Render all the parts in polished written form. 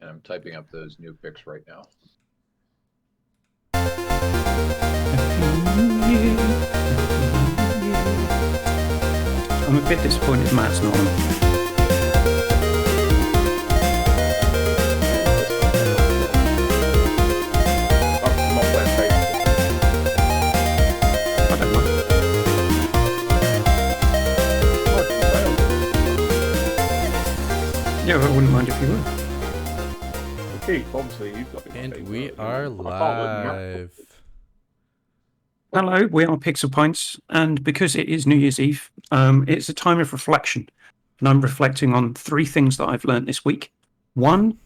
and I'm typing up those new picks right now. I'm a bit disappointed Matt's not on. I don't mind. Yeah, I wouldn't mind if you were. Okay, obviously you've got. And we are live. Hello, we are Pixel Pints, and because it is New Year's Eve, it's a time of reflection. And I'm reflecting on 3 things that I've learned this week. 1,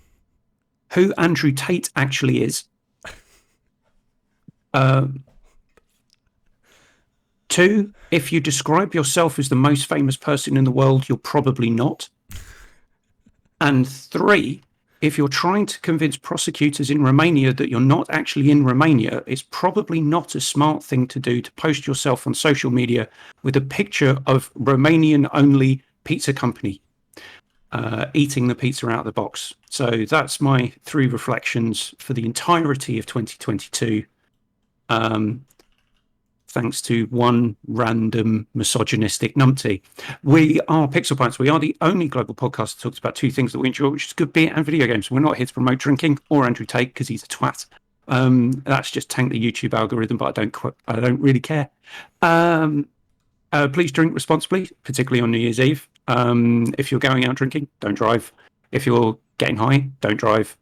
who Andrew Tate actually is. 2, if you describe yourself as the most famous person in the world, you're probably not. And 3, if you're trying to convince prosecutors in Romania that you're not actually in Romania, it's probably not a smart thing to do to post yourself on social media with a picture of Romanian-only pizza company eating the pizza out of the box. So that's my 3 reflections for the entirety of 2022. Thanks to one random misogynistic numpty. We are Pixel Pints. We are the only global podcast that talks about 2 things that we enjoy, which is good beer and video games. We're not here to promote drinking or Andrew Tate because he's a twat. That's just tank the YouTube algorithm, but I don't really care. Please drink responsibly, particularly on New Year's Eve. If you're going out drinking, don't drive. If you're getting high, don't drive.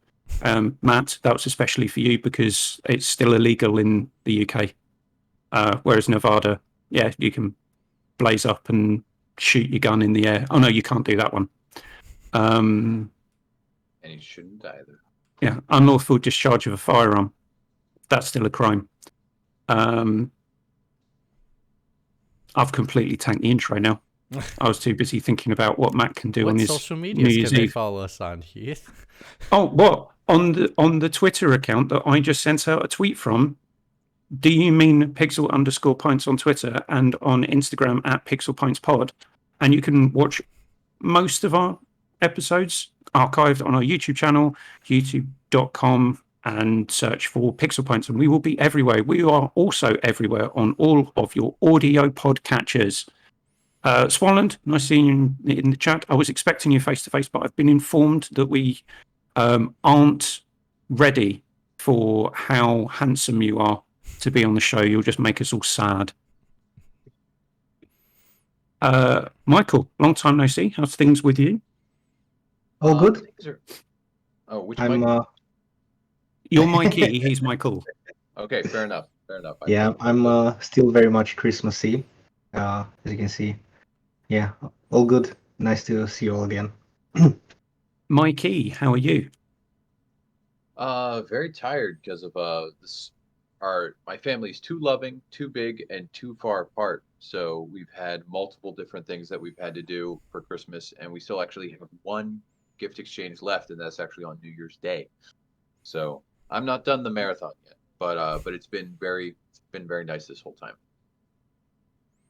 Matt, that was especially for you because it's still illegal in the UK. Whereas Nevada, yeah, you can blaze up and shoot your gun in the air. Oh, no, you can't do that one. And you shouldn't either. Yeah, unlawful discharge of a firearm. That's still a crime. I've completely tanked the intro now. I was too busy thinking about what Matt can do on his social New media Year's can they Eve. follow us on, Heath? Oh, what? On the Twitter account that I just sent out a tweet from, do you mean Pixel_Pints on Twitter and on Instagram at PixelPintsPod? And you can watch most of our episodes archived on our YouTube channel, youtube.com, and search for Pixel Pints. And we will be everywhere. We are also everywhere on all of your audio podcatchers. Swalland, nice seeing you in the chat. I was expecting you face to face, but I've been informed that we aren't ready for how handsome you are to be on the show. You'll just make us all sad. Michael, long time no see. How's things with you? All good. Which I'm Mike? You're Mikey, he's Michael. Okay, fair enough. Yeah, I'm still very much Christmassy, as you can see. Yeah, all good. Nice to see you all again. Mikey, how are you? Very tired because of this. My family's too loving, too big, and too far apart. So we've had multiple different things that we've had to do for Christmas, and we still actually have one gift exchange left, and that's actually on New Year's Day. So I'm not done the marathon yet, but it's been very nice this whole time.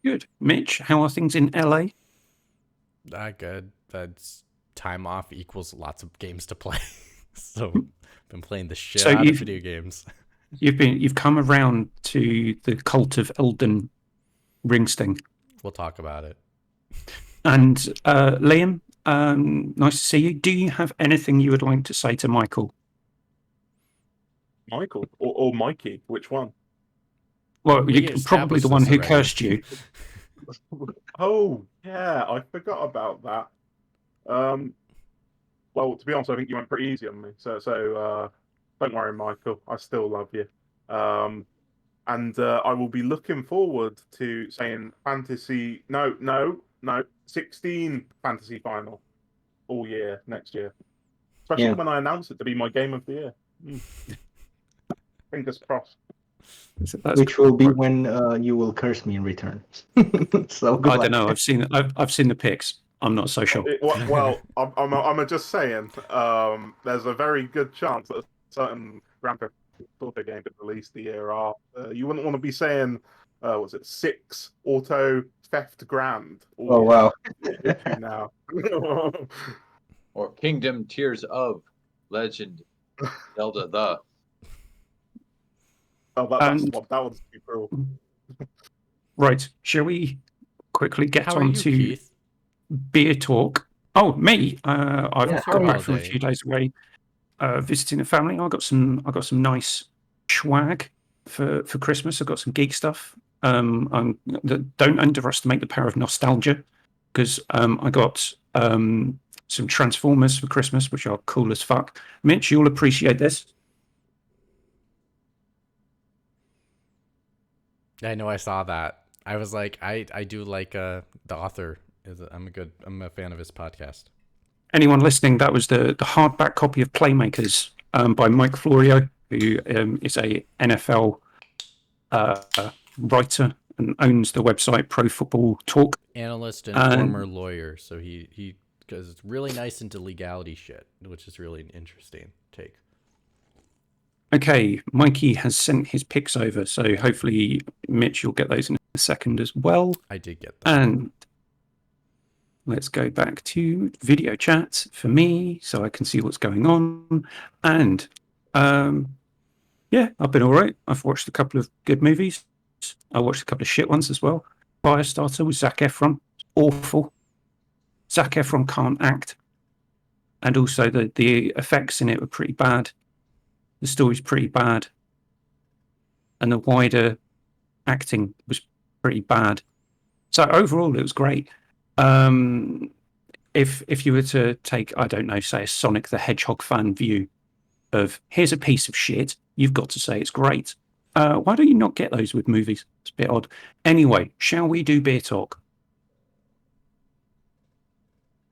Good. Mitch, how are things in LA? Good. That's time off equals lots of games to play. So been playing the shit out of video games. You've come around to the cult of Elden Ring Sting. We'll talk about it. And Liam, nice to see you. Do you have anything you would like to say to Michael? Michael or Mikey? Which one? Well, you're probably the one who cursed you. Oh, yeah, I forgot about that. Well, to be honest, I think you went pretty easy on me. So don't worry, Michael. I still love you. And I will be looking forward to saying 16 fantasy final all year next year. Especially when I announce it to be my game of the year. Fingers crossed. Which will be when you will curse me in return. So I don't know. I've seen the pics. I'm not so sure. I'm just saying. There's a very good chance that a certain Grand Theft Auto game could release the year after. You wouldn't want to be saying, was it 6 auto theft grand? Oh wow! Now. Or Kingdom Tears of Legend, Zelda, the. Oh, And that one's too cruel. right, shall we quickly get How are on you, to Keith? beer talk? Oh, me. I've Yeah, got how back are from a you? few days away, visiting a family. I got some nice swag for Christmas. I got some geek stuff. Don't underestimate the power of nostalgia, because I got some Transformers for Christmas, which are cool as fuck. Mitch, you'll appreciate this. I know I saw that. I was like, I do like the author. I'm a fan of his podcast. Anyone listening, that was the hardback copy of Playmakers by Mike Florio, who is a NFL writer and owns the website Pro Football Talk. Analyst and And former lawyer, so he goes really nice into legality shit, which is really an interesting take. okay, Mikey has sent his picks over, so hopefully, Mitch, you'll get those in a second as well. I did get them. And let's go back to video chat for me so I can see what's going on. And yeah, I've been all right. I've watched a couple of good movies. I watched a couple of shit ones as well. Firestarter with Zac Efron, awful. Zac Efron can't act, and also the effects in it were pretty bad. The story's pretty bad, and the wider acting was pretty bad. So overall, it was great. If you were to take, I don't know, say a Sonic the Hedgehog fan view of here's a piece of shit, you've got to say it's great. Why don't you not get those with movies? It's a bit odd. Anyway, shall we do beer talk?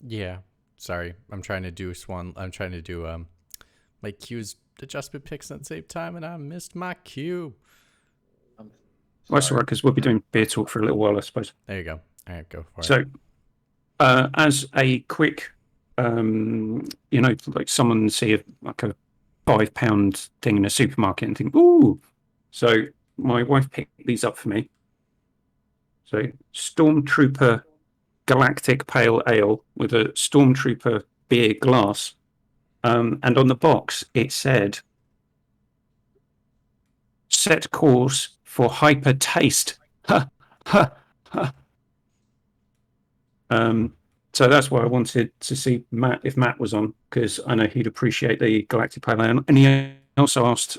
Yeah. Sorry, I'm trying to do my cues adjustment picks at the same time, and I missed my cue. I'm Well, that's all sorry. right, because we'll be doing beer talk for a little while, I suppose. There you go. All right, go for it. So, as a quick, like someone see like a £5 thing in a supermarket and think, ooh. So my wife picked these up for me. So Stormtrooper Galactic Pale Ale with a Stormtrooper beer glass. And on the box, it said, set course for hyper taste. Ha, ha, ha. So that's why I wanted to see Matt, if Matt was on, because I know he'd appreciate the Galactic Pale Ale. And he also asked,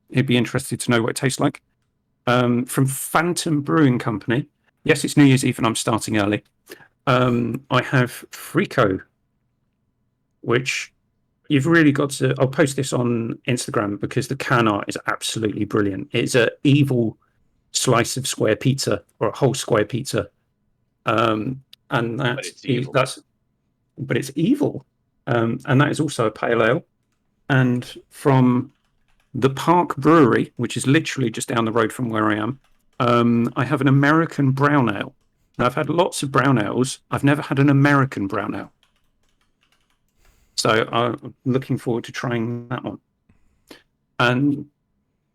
he'd be interested to know what it tastes like. From Phantom Brewing Company. Yes, it's New Year's Eve and I'm starting early. I have Frico, which you've really got to. I'll post this on Instagram because the can art is absolutely brilliant. It's an evil slice of square pizza or a whole square pizza. And But it's evil. But it's evil. And that is also a pale ale. And from the Park Brewery, which is literally just down the road from where I am, I have an American brown ale. Now, I've had lots of brown ales. I've never had an American brown ale. So I'm looking forward to trying that one. And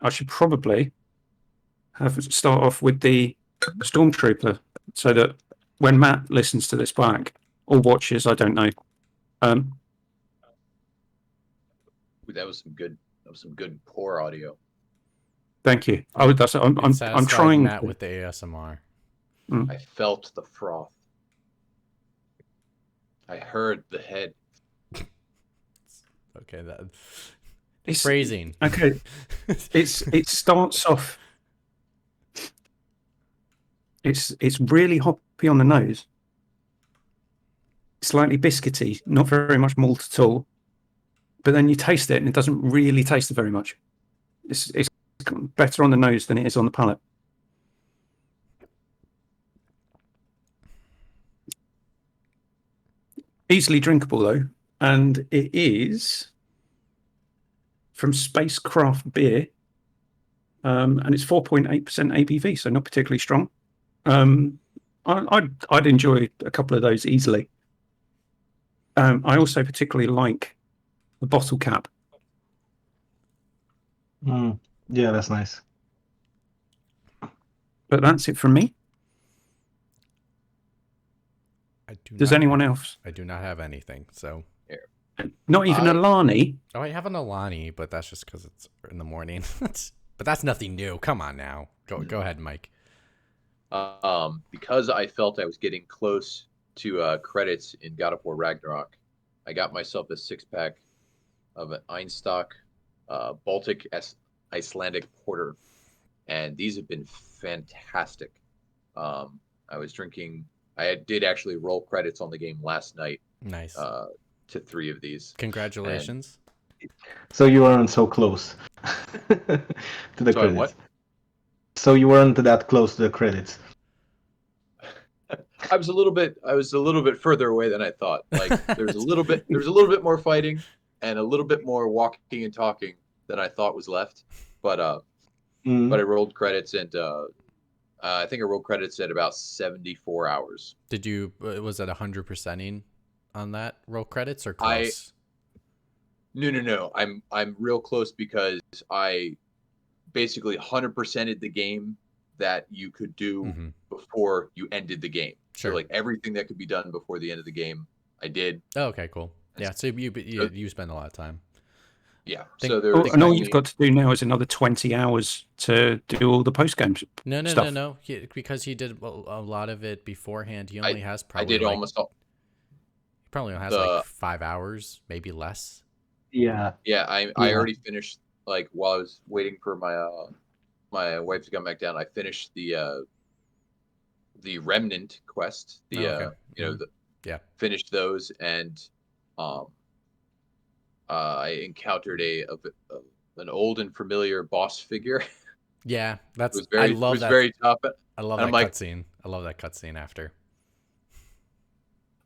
I should probably start off with the Stormtrooper so that when Matt listens to this back or watches, I don't know. That was some good poor audio. Thank you. It I'm satisfied trying. Matt with the ASMR. I felt the froth. I heard the head. Okay, It's phrasing. Okay, it starts off. It's really hoppy on the nose, slightly biscuity, not very much malt at all. But then you taste it, and it doesn't really taste very much. It's better on the nose than it is on the palate. Easily drinkable though, and it is from Spacecraft Beer, and it's 4.8% ABV, so not particularly strong. I'd enjoy a couple of those easily. I also particularly like the bottle cap. Yeah, that's nice. But that's it from me. Does anyone else? I do not have anything. So Here, Not even I- Alani. Oh, I have an Alani, but that's just because it's in the morning. But that's nothing new. Come on now. Go ahead, Mike. Because I felt I was getting close to credits in God of War Ragnarok, I got myself a 6-pack of an Einstock Baltic Icelandic Porter, and these have been fantastic. I was drinking. Did actually roll credits on the game last night Nice. to 3 of these. Congratulations. So you weren't so close to the So I credits. what? So you weren't that close to the credits. I was a little bit further away than I thought. Like there was a little bit more fighting and a little bit more walking and talking than I thought was left. But I rolled credits and I think I rolled credits at about 74 hours. Did you? Was it 100%ing on that roll credits or close? No. I'm real close because I basically 100%ed the game that you could do before you ended the game. Sure. So like everything that could be done before the end of the game, I did. Oh, okay, cool. Yeah, so you spend a lot of time. Yeah. Think- So there Oh, was and all you've got to do now is another 20 hours to do all the post game stuff. No. Because he did a lot of it beforehand. He only has I probably did almost all. He probably only has the- like 5 hours, maybe less. Yeah. Yeah, I already finished, like while I was waiting for my wife to come back down. I finished the Remnant quest. Finished those, and I encountered an old and familiar boss figure. Yeah, It was very tough. I love And that I'm like, cutscene. I love that cutscene after.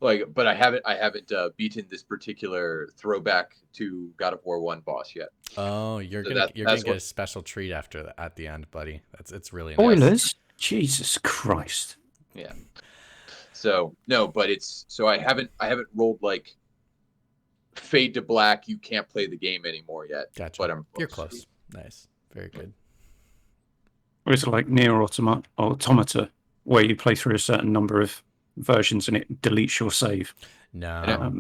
like, but I haven't beaten this particular throwback to God of War 1 boss yet. Oh, you're So gonna that's get what- a special treat at the end, buddy. It's really nice. Spoilers? Jesus Christ. Yeah. So no, but I haven't rolled like fade to black. You can't play the game anymore yet. Gotcha. But You're close. Nice. Very good. Or is it like Near Automata, where you play through a certain number of versions and it deletes your save? No,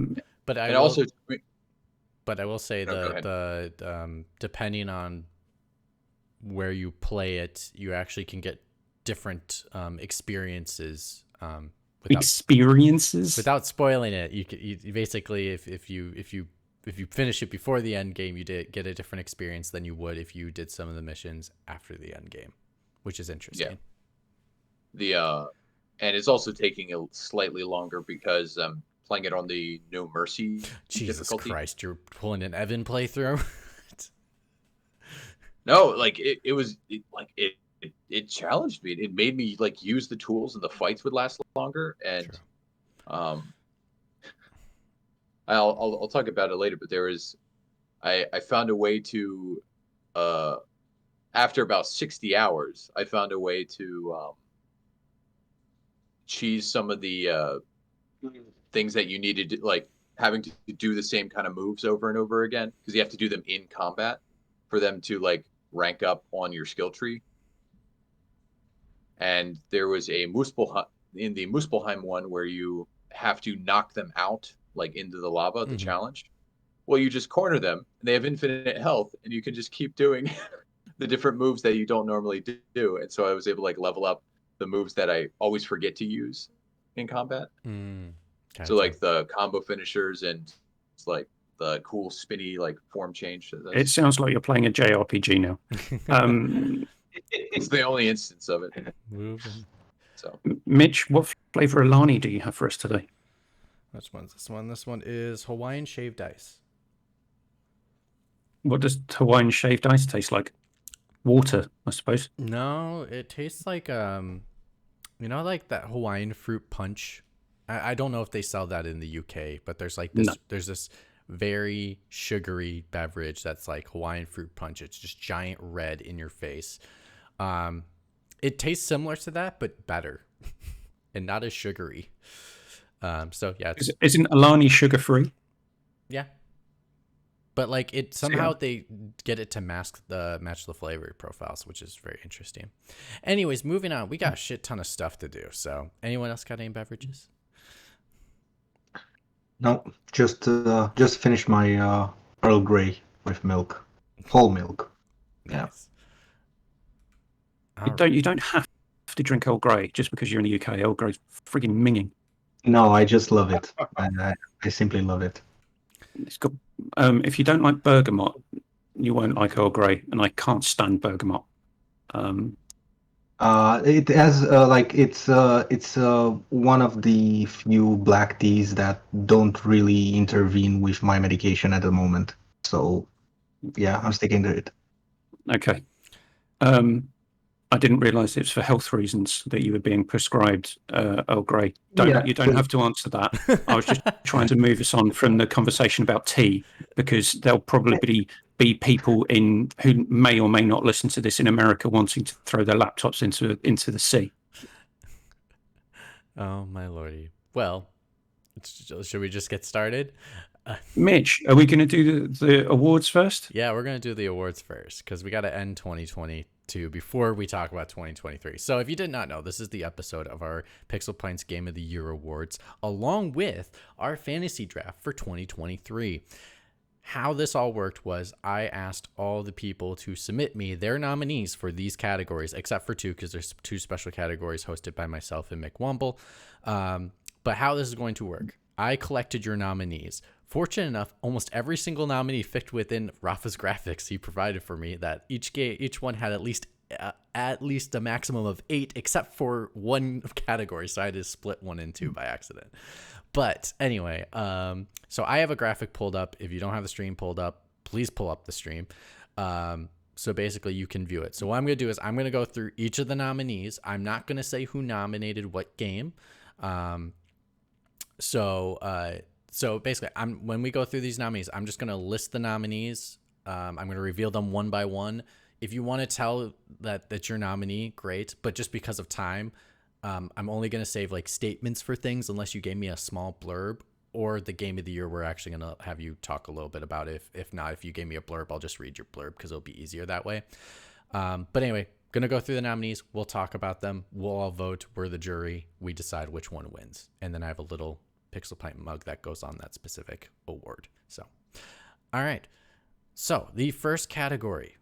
but I And will, also, but I will say No, go the depending on where you play it, you actually can get different experiences without spoiling it. You basically, if you finish it before the end game, you get a different experience than you would if you did some of the missions after the end game, which is interesting. Yeah. And it's also taking a slightly longer because I'm playing it on the No Mercy Jesus difficulty. Christ, you're pulling an Evan playthrough. No, like it challenged me. It made me like use the tools, and the fights would last longer. And True. I'll talk about it later. But I found a way to after about 60 hours, I found a way to cheese some of the things that you needed, like having to do the same kind of moves over and over again, because you have to do them in combat for them to like rank up on your skill tree. And there was a in the Muspelheim one where you have to knock them out like into the lava, the challenge. Well, you just corner them, and they have infinite health, and you can just keep doing the different moves that you don't normally do. And so I was able to like level up the moves that I always forget to use in combat. Gotcha. So like the combo finishers and it's like the cool spinny like form change. It sounds like you're playing a JRPG now. It's the only instance of it. Moving. So Mitch, what flavor Alani do you have for us today? Which one's this one? This one is Hawaiian shaved ice. What does Hawaiian shaved ice taste like? Water, I suppose. No, it tastes like like that Hawaiian fruit punch. I don't know if they sell that in the UK, but there's like this there's this very sugary beverage that's like Hawaiian fruit punch. It's just giant red in your face. It tastes similar to that, but better and not as sugary. So yeah, Isn't Alani sugar free? Yeah. But like it somehow they get it to match the flavor profiles, which is very interesting. Anyways, moving on. We got a shit ton of stuff to do. So anyone else got any beverages? No, just finished my Earl Grey with milk, whole milk. Yeah. Nice. You don't have to drink Earl Grey just because you're in the UK. Earl Grey's frigging minging. No, I just love it. I simply love it. It's got if you don't like bergamot, you won't like Earl Grey, and I can't stand bergamot. It has it's one of the few black teas that don't really intervene with my medication at the moment. So yeah, I'm sticking to it. Okay. I didn't realise it was for health reasons that you were being prescribed Earl Grey. You don't have to answer that. I was just trying to move us on from the conversation about tea, because there'll probably be people who may or may not listen to this in America wanting to throw their laptops into the sea. Oh my lordy. Well, should we just get started? Mitch, are we going to do the awards first? Yeah, we're going to do the awards first because we got to end 2022 before we talk about 2023. So if you did not know, this is the episode of our Pixel Pints Game of the Year awards, along with our fantasy draft for 2023. How this all worked was I asked all the people to submit me their nominees for these categories, except for two, because there's two special categories hosted by myself and Mick Wumble. But how this is going to work, I collected your nominees. Fortunate enough, almost every single nominee fit within Rafa's graphics he provided for me. That each one had at least a maximum of 8, except for one category. So I had to split one in two by accident. But anyway, so I have a graphic pulled up. If you don't have the stream pulled up, please pull up the stream. So basically you can view it. So what I'm going to do is I'm going to go through each of the nominees. I'm not going to say who nominated what game. So basically, when we go through these nominees, I'm just going to list the nominees. I'm going to reveal them one by one. If you want to tell that's your nominee, great. But just because of time, I'm only going to save like statements for things unless you gave me a small blurb or the game of the year. We're actually going to have you talk a little bit about it. If not, if you gave me a blurb, I'll just read your blurb because it'll be easier that way. But anyway, going to go through the nominees. We'll talk about them. We'll all vote. We're the jury. We decide which one wins. And then I have a little Pixel Pint mug that goes on that specific award. So, all right. So the first category.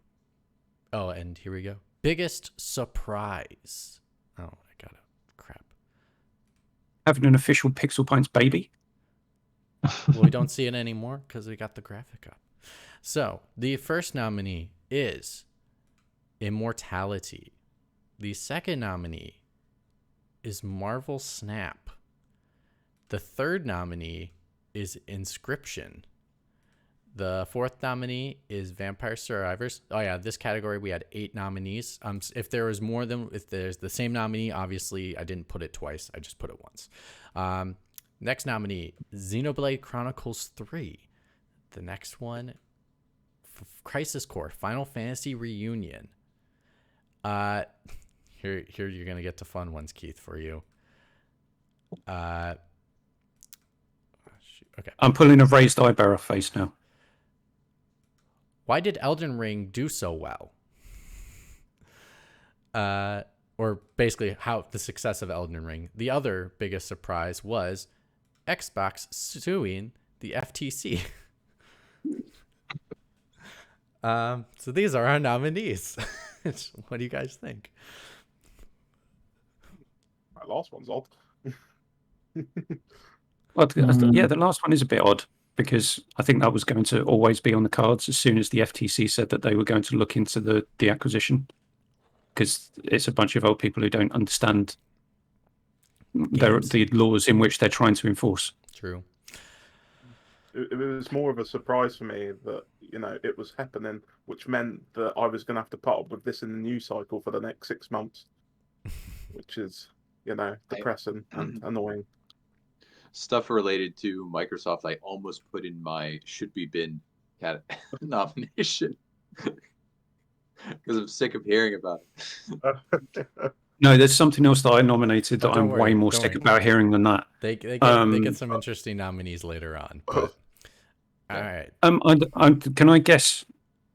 Oh, and here we go. Biggest surprise. Oh, I got it. Crap. Having an official Pixel Pints baby? Well, we don't see it anymore because we got the graphic up. So the first nominee is Immortality. The second nominee is Marvel Snap. The third nominee is Inscription. The fourth nominee is Vampire Survivors. Oh yeah, this category we had 8 nominees. If there's the same nominee, obviously I didn't put it twice. I just put it once. Next nominee, Xenoblade Chronicles 3. The next one, Crisis Core, Final Fantasy Reunion. Here you're gonna get to fun ones, Keith, for you. Okay. I'm pulling a raised eyebrow face now. Why did Elden Ring do so well? Or basically how the success of Elden Ring. The other biggest surprise was Xbox suing the FTC. So these are our nominees. What do you guys think? That last one's odd. Well, yeah, the last one is a bit odd because I think that was going to always be on the cards as soon as the FTC said that they were going to look into the acquisition, because it's a bunch of old people who don't understand the laws in which they're trying to enforce. True. It was more of a surprise for me that, it was happening, which meant that I was going to have to put up with this in the news cycle for the next 6 months, which is, depressing and annoying. Stuff related to Microsoft, I almost put in my should be bin nomination because I'm sick of hearing about it. No, there's something else that I nominated that I'm way more sick about hearing than that. They get some interesting nominees later on. But, all right. Can I guess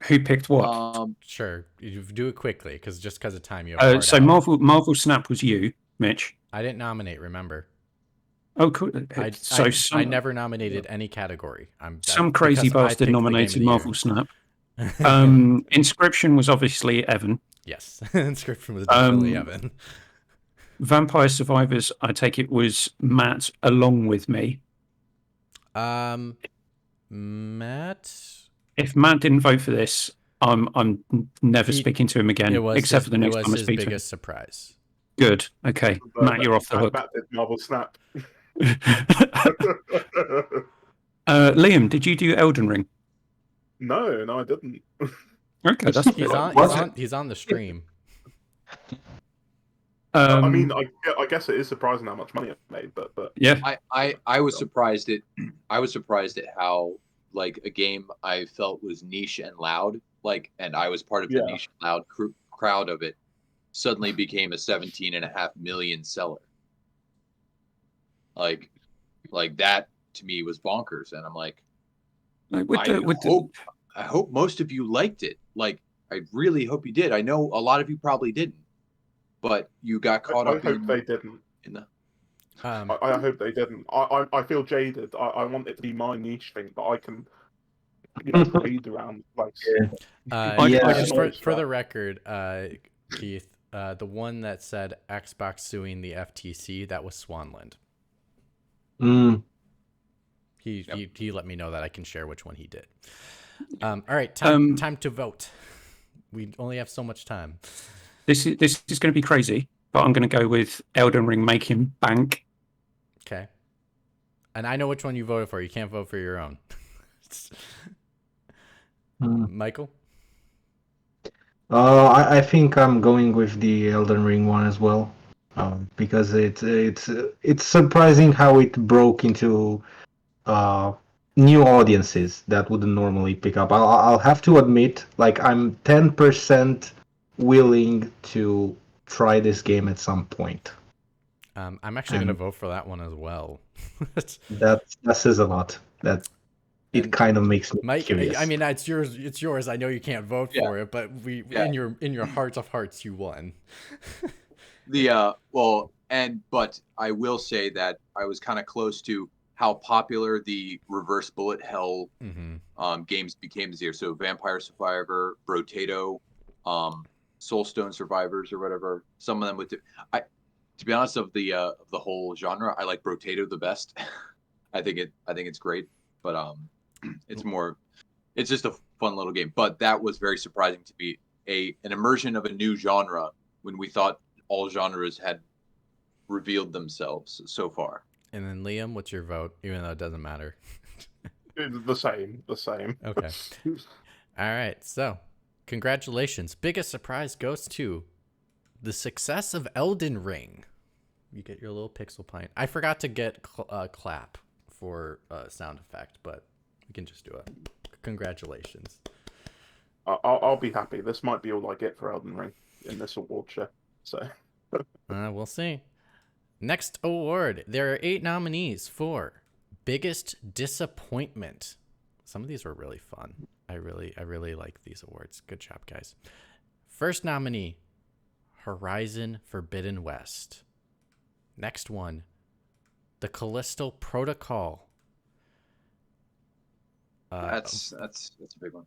who picked what? Sure. You do it quickly because of time. You so Marvel Snap was you, Mitch. I didn't nominate. Remember. Oh, cool. So I never nominated any category. Some crazy because I bastard picked the game of nominated the Marvel year. Snap. Inscription was obviously Evan. Yes, Inscription was definitely Evan. Vampire Survivors, I take it, was Matt along with me. Matt. If Matt didn't vote for this, I'm never speaking to him again, except for the next time I his speak to him. biggest surprise. Good. Okay, Matt, you're off the hook. Matt did Marvel Snap. Liam, did you do Elden Ring? No, I didn't. Okay, that's He's on the stream. I mean, I guess it is surprising how much money it made, but yeah, I was surprised at how like a game I felt was niche and loud, and I was part of the niche and loud crowd of it, suddenly became a 17.5 million seller. Like that to me was bonkers, and I'm like, I hope most of you liked it. Like, I really hope you did. I know a lot of you probably didn't, but you got caught up. I hope they didn't. I hope they didn't. I feel jaded. I want it to be my niche thing, but I can read around For the record, Keith, the one that said Xbox suing the FTC, that was Swanland. He let me know that I can share which one he did. All right, time to vote. We only have so much time. This is going to be crazy, but I'm going to go with Elden Ring making bank. Okay. And I know which one you voted for. You can't vote for your own. Michael? I think I'm going with the Elden Ring one as well, because it's surprising how it broke into new audiences that wouldn't normally pick up. I'll have to admit, like, I'm 10% willing to try this game at some point. I'm actually going to vote for that one as well. that says a lot. That it kind of makes me curious. I mean, it's yours. It's yours. I know you can't vote for it, but in your hearts of hearts, you won. But I will say that I was kind of close to how popular the reverse bullet hell games became this year. So Vampire Survivor, Brotato, Soulstone Survivors, or whatever. Some of them with to be honest, of the whole genre, I like Brotato the best. I think it's great, but it's just a fun little game. But that was very surprising to be an immersion of a new genre when we thought all genres had revealed themselves so far. And then Liam, what's your vote? Even though it doesn't matter. The same. Okay. All right. So, congratulations. Biggest surprise goes to the success of Elden Ring. You get your little pixel pint. I forgot to get clap for sound effect, but we can just do it. Congratulations. I'll be happy. This might be all I get for Elden Ring in this award show. So we'll see. Next award. There are 8 nominees for biggest disappointment. Some of these were really fun. I really like these awards. Good job, guys. First nominee, Horizon Forbidden West. Next one, The Callisto Protocol. That's a big one.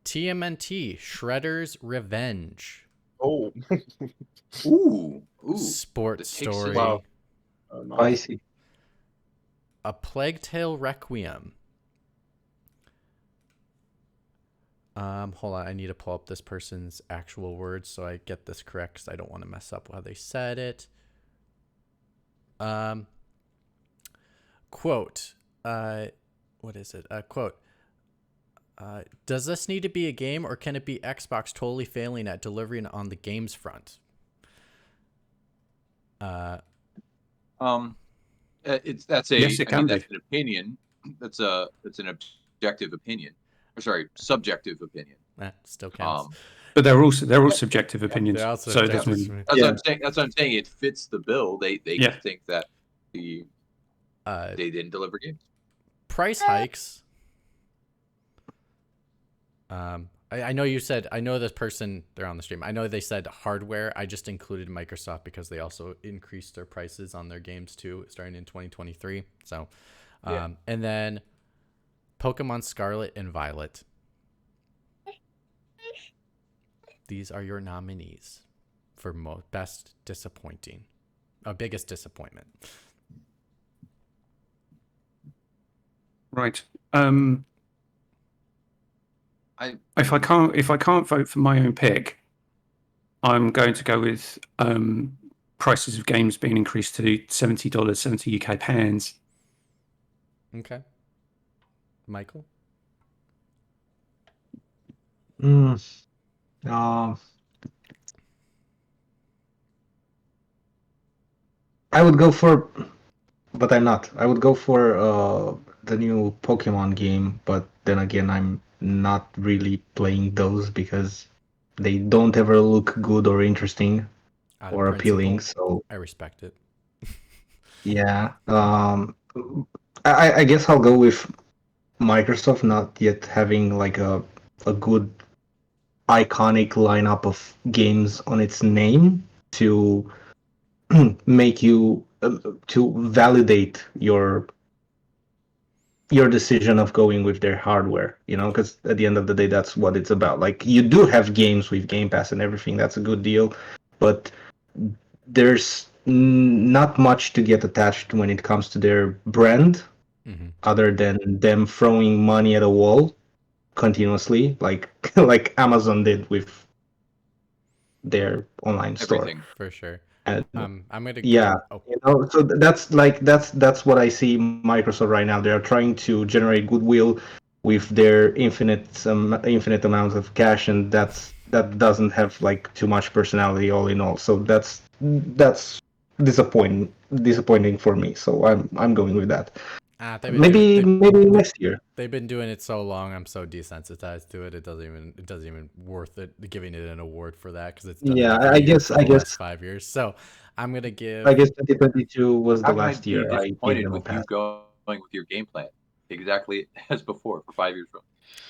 TMNT, Shredder's Revenge. Oh. Ooh. Sports Story. Wow. Nice. Spicy. A Plague Tale Requiem. Hold on, I need to pull up this person's actual words so I get this correct because I don't want to mess up how they said it. Quote. What is it? Quote. Does this need to be a game, or can it be Xbox totally failing at delivering on the games front? That's an opinion. That's an objective opinion. Or sorry, subjective opinion. Still counts. But they're all subjective opinions. That's So what I'm saying. That's what I'm saying. It fits the bill. They think that they didn't deliver games. Price hikes. I know you said, I know this person, they're on the stream. I know they said hardware. I just included Microsoft because they also increased their prices on their games too, starting in 2023. So, and then Pokemon Scarlet and Violet. These are your nominees for best disappointing, biggest disappointment. Right. If I can't vote for my own pick, I'm going to go with prices of games being increased to $70, 70 UK pounds. Okay. Michael? I would go for, but I'm not. I would go for the new Pokemon game, but then again, I'm not really playing those because they don't ever look good or interesting Out of or appealing. principle, So I respect it. yeah, I guess I'll go with Microsoft not yet having like a good iconic lineup of games on its name to make you to validate your decision of going with their hardware, because at the end of the day, that's what it's about. Like, you do have games with Game Pass and everything, that's a good deal, but there's not much to get attached when it comes to their brand, other than them throwing money at a wall continuously, like like Amazon did with their online store. Everything. For sure. And I'm gonna yeah, go. so that's what I see Microsoft right now. They are trying to generate goodwill with their infinite amounts of cash, and that doesn't have like too much personality all in all. So that's disappointing for me. So I'm going with that. Maybe next year. They've been doing it so long. I'm so desensitized to it. It doesn't even worth it giving it an award for that because it's done it every year for the last 5 years. So I'm gonna give. I guess 2022 was the How can last year I I be gave disappointed them a with you pass. going with your game plan exactly as before for 5 years from?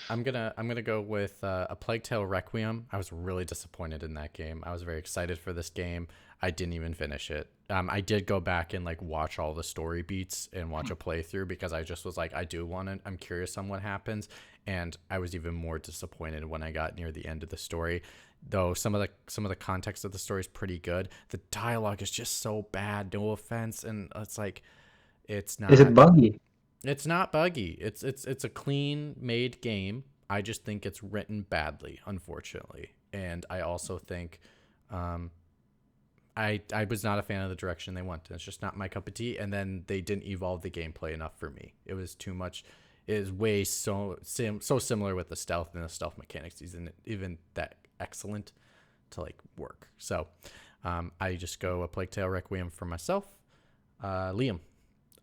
I'm gonna go with A Plague Tale Requiem. I was really disappointed in that game. I was very excited for this game. I didn't even finish it. I did go back and like watch all the story beats and watch a playthrough because I just was like, I'm curious on what happens, and I was even more disappointed when I got near the end of the story. Though some of the context of the story is pretty good, the dialogue is just so bad. No offense, and it's like, it's not. Is it buggy? It's not buggy. It's a clean made game. I just think it's written badly, unfortunately. And I also think I was not a fan of the direction they went. It's just not my cup of tea. And then they didn't evolve the gameplay enough for me. It was too much. It is way so similar with the stealth, and the stealth mechanics isn't even that excellent to like work. So I just go A Plague Tale Requiem for myself. Liam.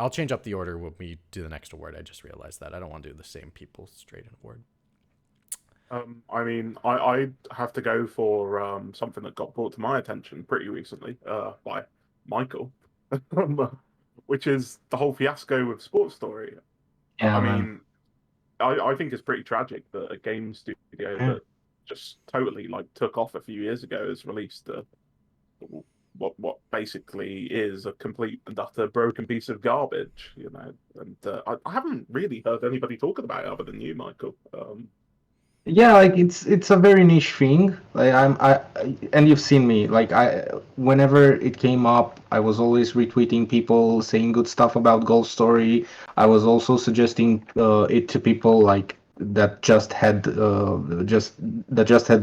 I'll change up the order when we do the next award. I just realized that I don't want to do the same people straight in award. I mean, I have to go for something that got brought to my attention pretty recently by Michael, which is the whole fiasco with Sports Story. Yeah, I man. mean, I think it's pretty tragic that a game studio that just totally like took off a few years ago has released what basically is a complete and utter broken piece of garbage, And I haven't really heard anybody talking about it other than you, Michael. Yeah, like it's a very niche thing. Like and you've seen me. Like whenever it came up, I was always retweeting people saying good stuff about Golf Story. I was also suggesting it to people like that just had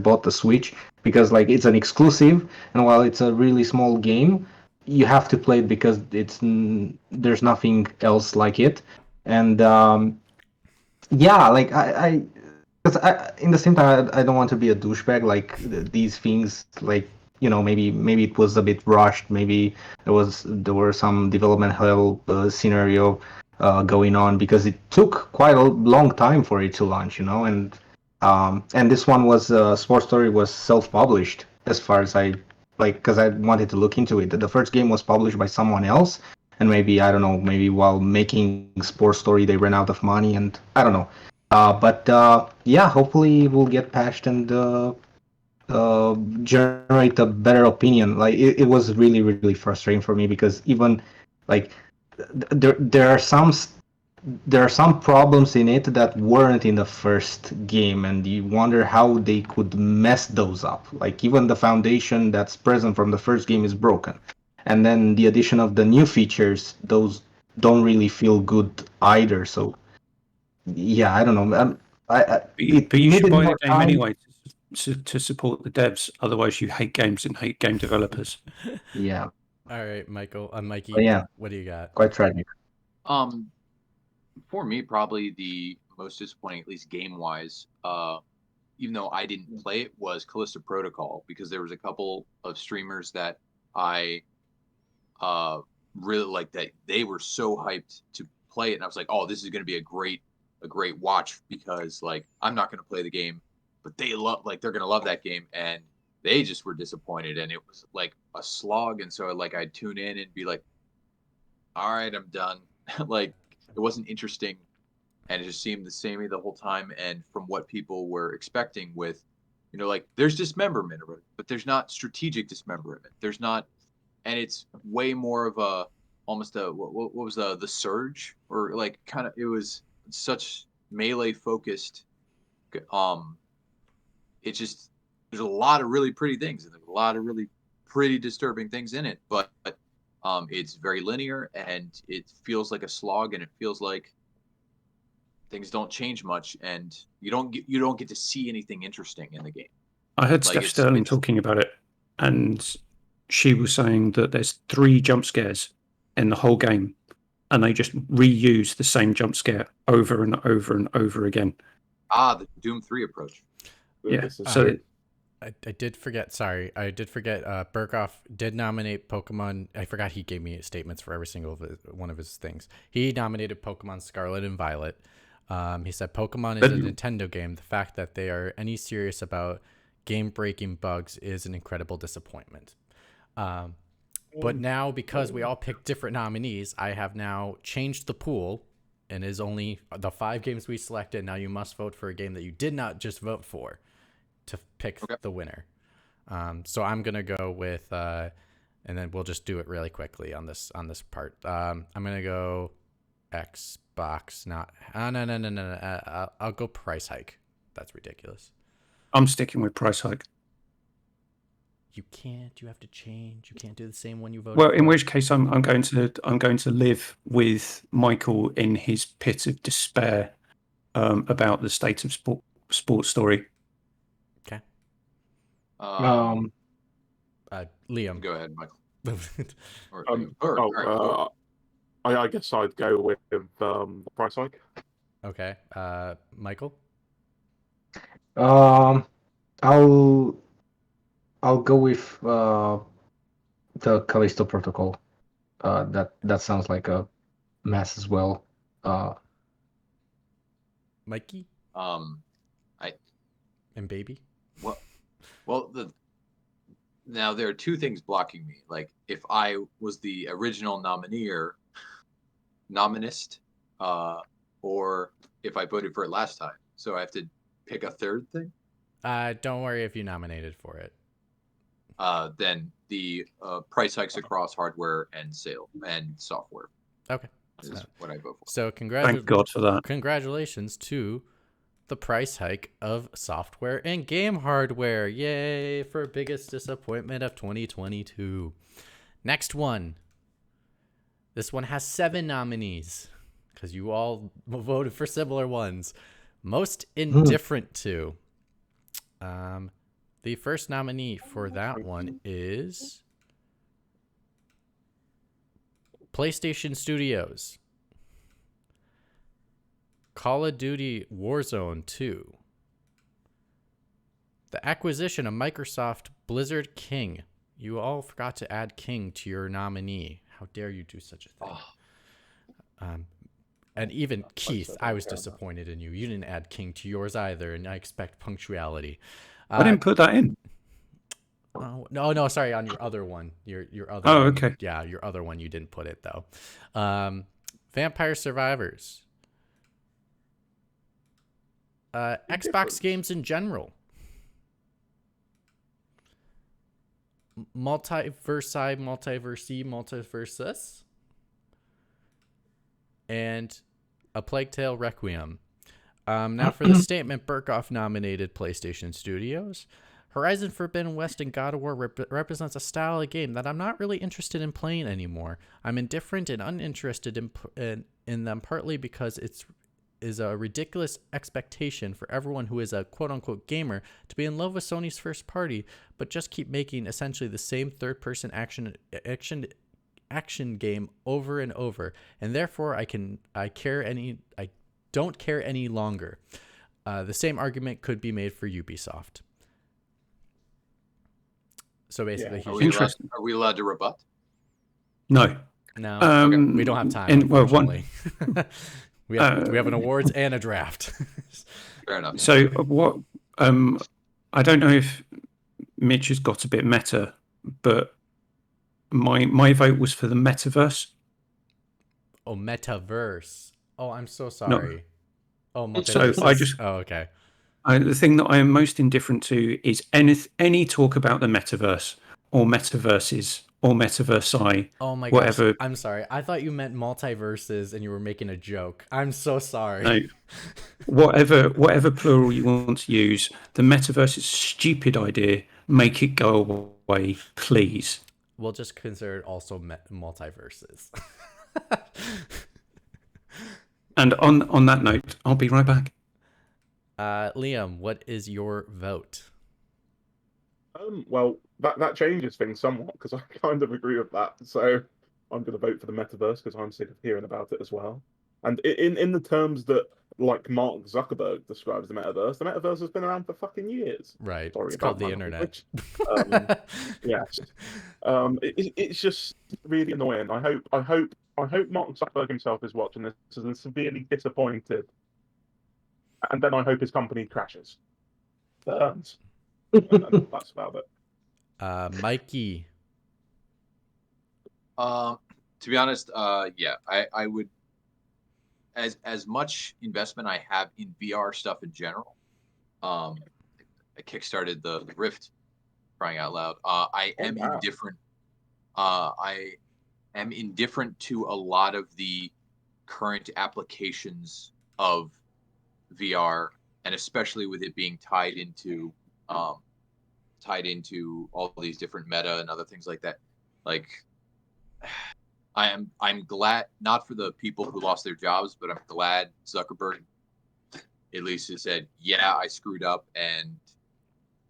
bought the Switch, because like it's an exclusive, and while it's a really small game, you have to play it because there's nothing else like it. And yeah, like I because in the same time, I don't want to be a douchebag. Like these things, like maybe it was a bit rushed. Maybe there were some development hell scenario going on, because it took quite a long time for it to launch. And this one was Sports Story was self-published, as far as I like, because I wanted to look into it. The first game was published by someone else, and maybe I don't know, maybe while making Sports Story they ran out of money, and I don't know. Yeah, hopefully we'll get patched and generate a better opinion. Like it was really really frustrating for me because even like there are there are some problems in it that weren't in the first game, and you wonder how they could mess those up. Like even the foundation that's present from the first game is broken, and then the addition of the new features, those don't really feel good either. So yeah, I don't know. It But you should needed buy the more game time. anyway to support the devs. Otherwise, you hate games and hate game developers. Yeah, All right, Michael, but Mikey, yeah, what do you got? quite tragic. Um, for me, probably the most disappointing, at least game wise, even though I didn't play it, was Callisto Protocol, because there was a couple of streamers that I uh really like, that they were so hyped to play it, and I was like, oh, this is going to be a great watch, because like I'm not going to play the game, but they love, like they're going to love that game, and they just were disappointed, and it was like a slog. And so like I'd tune in and be like, all right, I'm done. Like it wasn't interesting, and it just seemed the same the whole time. And from what people were expecting with, like there's dismemberment of it, but there's not strategic dismemberment. There's not, and it's way more of a, almost a, what was the surge, or like kind of, it was such melee focused. Um, it just, there's a lot of really pretty things, and there's a lot of really pretty disturbing things in it, but it's very linear, and it feels like a slog, and it feels like things don't change much, and you don't get to see anything interesting in the game. I heard Like Steph Sterling it's talking about it, and she was saying that there's 3 jump scares in the whole game, and they just reuse the same jump scare over and over and over again. the Doom 3 approach. Yeah, This is so true. I did forget. Sorry, I did forget. Burkoff did nominate Pokemon. I forgot he gave me statements for every single one of his things. He nominated Pokemon Scarlet and Violet. He said Pokemon is a Nintendo game. The fact that they are any serious about game-breaking bugs is an incredible disappointment. But now, because we all picked different nominees, I have now changed the pool, and is only the 5 games we selected. Now you must vote for a game that you did not just vote for to pick the winner. So I'm gonna go with, and then we'll just do it really quickly on this part. I'm gonna go Xbox. Not no. I'll go Price Hike. That's ridiculous. I'm sticking with Price Hike. You can't. You have to change. You can't do the same one you voted. Well, in for. which case, I'm going to live with Michael in his pit of despair about the state of sports story. Okay. Liam. Go ahead, Michael. I guess I'd go with the Price Hike. Okay. Michael. I'll go with the Callisto Protocol. That sounds like a mess as well. Mikey. And Baby. Well, now there are 2 things blocking me. Like if I was the original nominist, or if I voted for it last time, so I have to pick a third thing. Don't worry if you nominated for it. Then the price hikes across hardware and sale and software. Okay. Is what I vote for. So Thank God for that. Congratulations to the price hike of software and game hardware. Yay for biggest disappointment of 2022. Next one. This one has 7 nominees because you all voted for similar ones. Most indifferent to. The first nominee for that one is PlayStation Studios. Call of Duty Warzone 2. The acquisition of Microsoft Blizzard King. You all forgot to add King to your nominee. How dare you do such a thing? And even Keith, I was disappointed in you. You didn't add King to yours either, and I expect punctuality. I didn't put that in. Oh, no, sorry, on your other one. Your other Oh, one. okay. Yeah, your other one you didn't put it though. Vampire Survivors. Xbox games in general. Multiversus, and A Plague Tale Requiem. Now for the statement, Burkoff nominated PlayStation Studios. Horizon Forbidden West and God of War represents a style of game that I'm not really interested in playing anymore. I'm indifferent and uninterested in them, partly because it's is a ridiculous expectation for everyone who is a quote-unquote gamer to be in love with Sony's first party, but just keep making essentially the same third-person action game over and over, and therefore I don't care any longer. The same argument could be made for Ubisoft. So basically, Yeah. Are we allowed to rebut? No. No, Okay. we don't have time. Unfortunately, we have an uh, awards and a draft. Fair enough. So what? I don't know if Mitch has got a bit meta, but my vote was for the metaverse. Oh, metaverse. Oh, I'm so sorry. Oh, So multiverse. Oh, okay. The thing that I am most indifferent to is any talk about the metaverse or metaverses or metaversi. Oh my whatever. gosh. I'm sorry. I thought you meant multiverses and you were making a joke. I'm so sorry. No, whatever plural you want to use. The metaverse is a stupid idea. Make it go away, please. We'll just consider it also multiverses. And on that note, I'll be right back. Liam, what is your vote? Well, that changes things somewhat because I kind of agree with that. So I'm going to vote for the metaverse because I'm sick of hearing about it as well. And in the terms that like Mark Zuckerberg describes the metaverse has been around for fucking years. Right. Sorry It's about called the my internet. language. Yes. It's just really annoying. I hope Mark Zuckerberg himself is watching this and is severely disappointed. And then I hope his company crashes. And that's about it. Mikey. To be honest, yeah, I would, as much investment I have in VR stuff in general. I kickstarted the Rift, crying out loud. I am indifferent. I am indifferent to a lot of the current applications of VR, and especially with it being tied into all these different meta and other things like that. Like, I'm glad, not for the people who lost their jobs, but I'm glad Zuckerberg at least has said, yeah, I screwed up and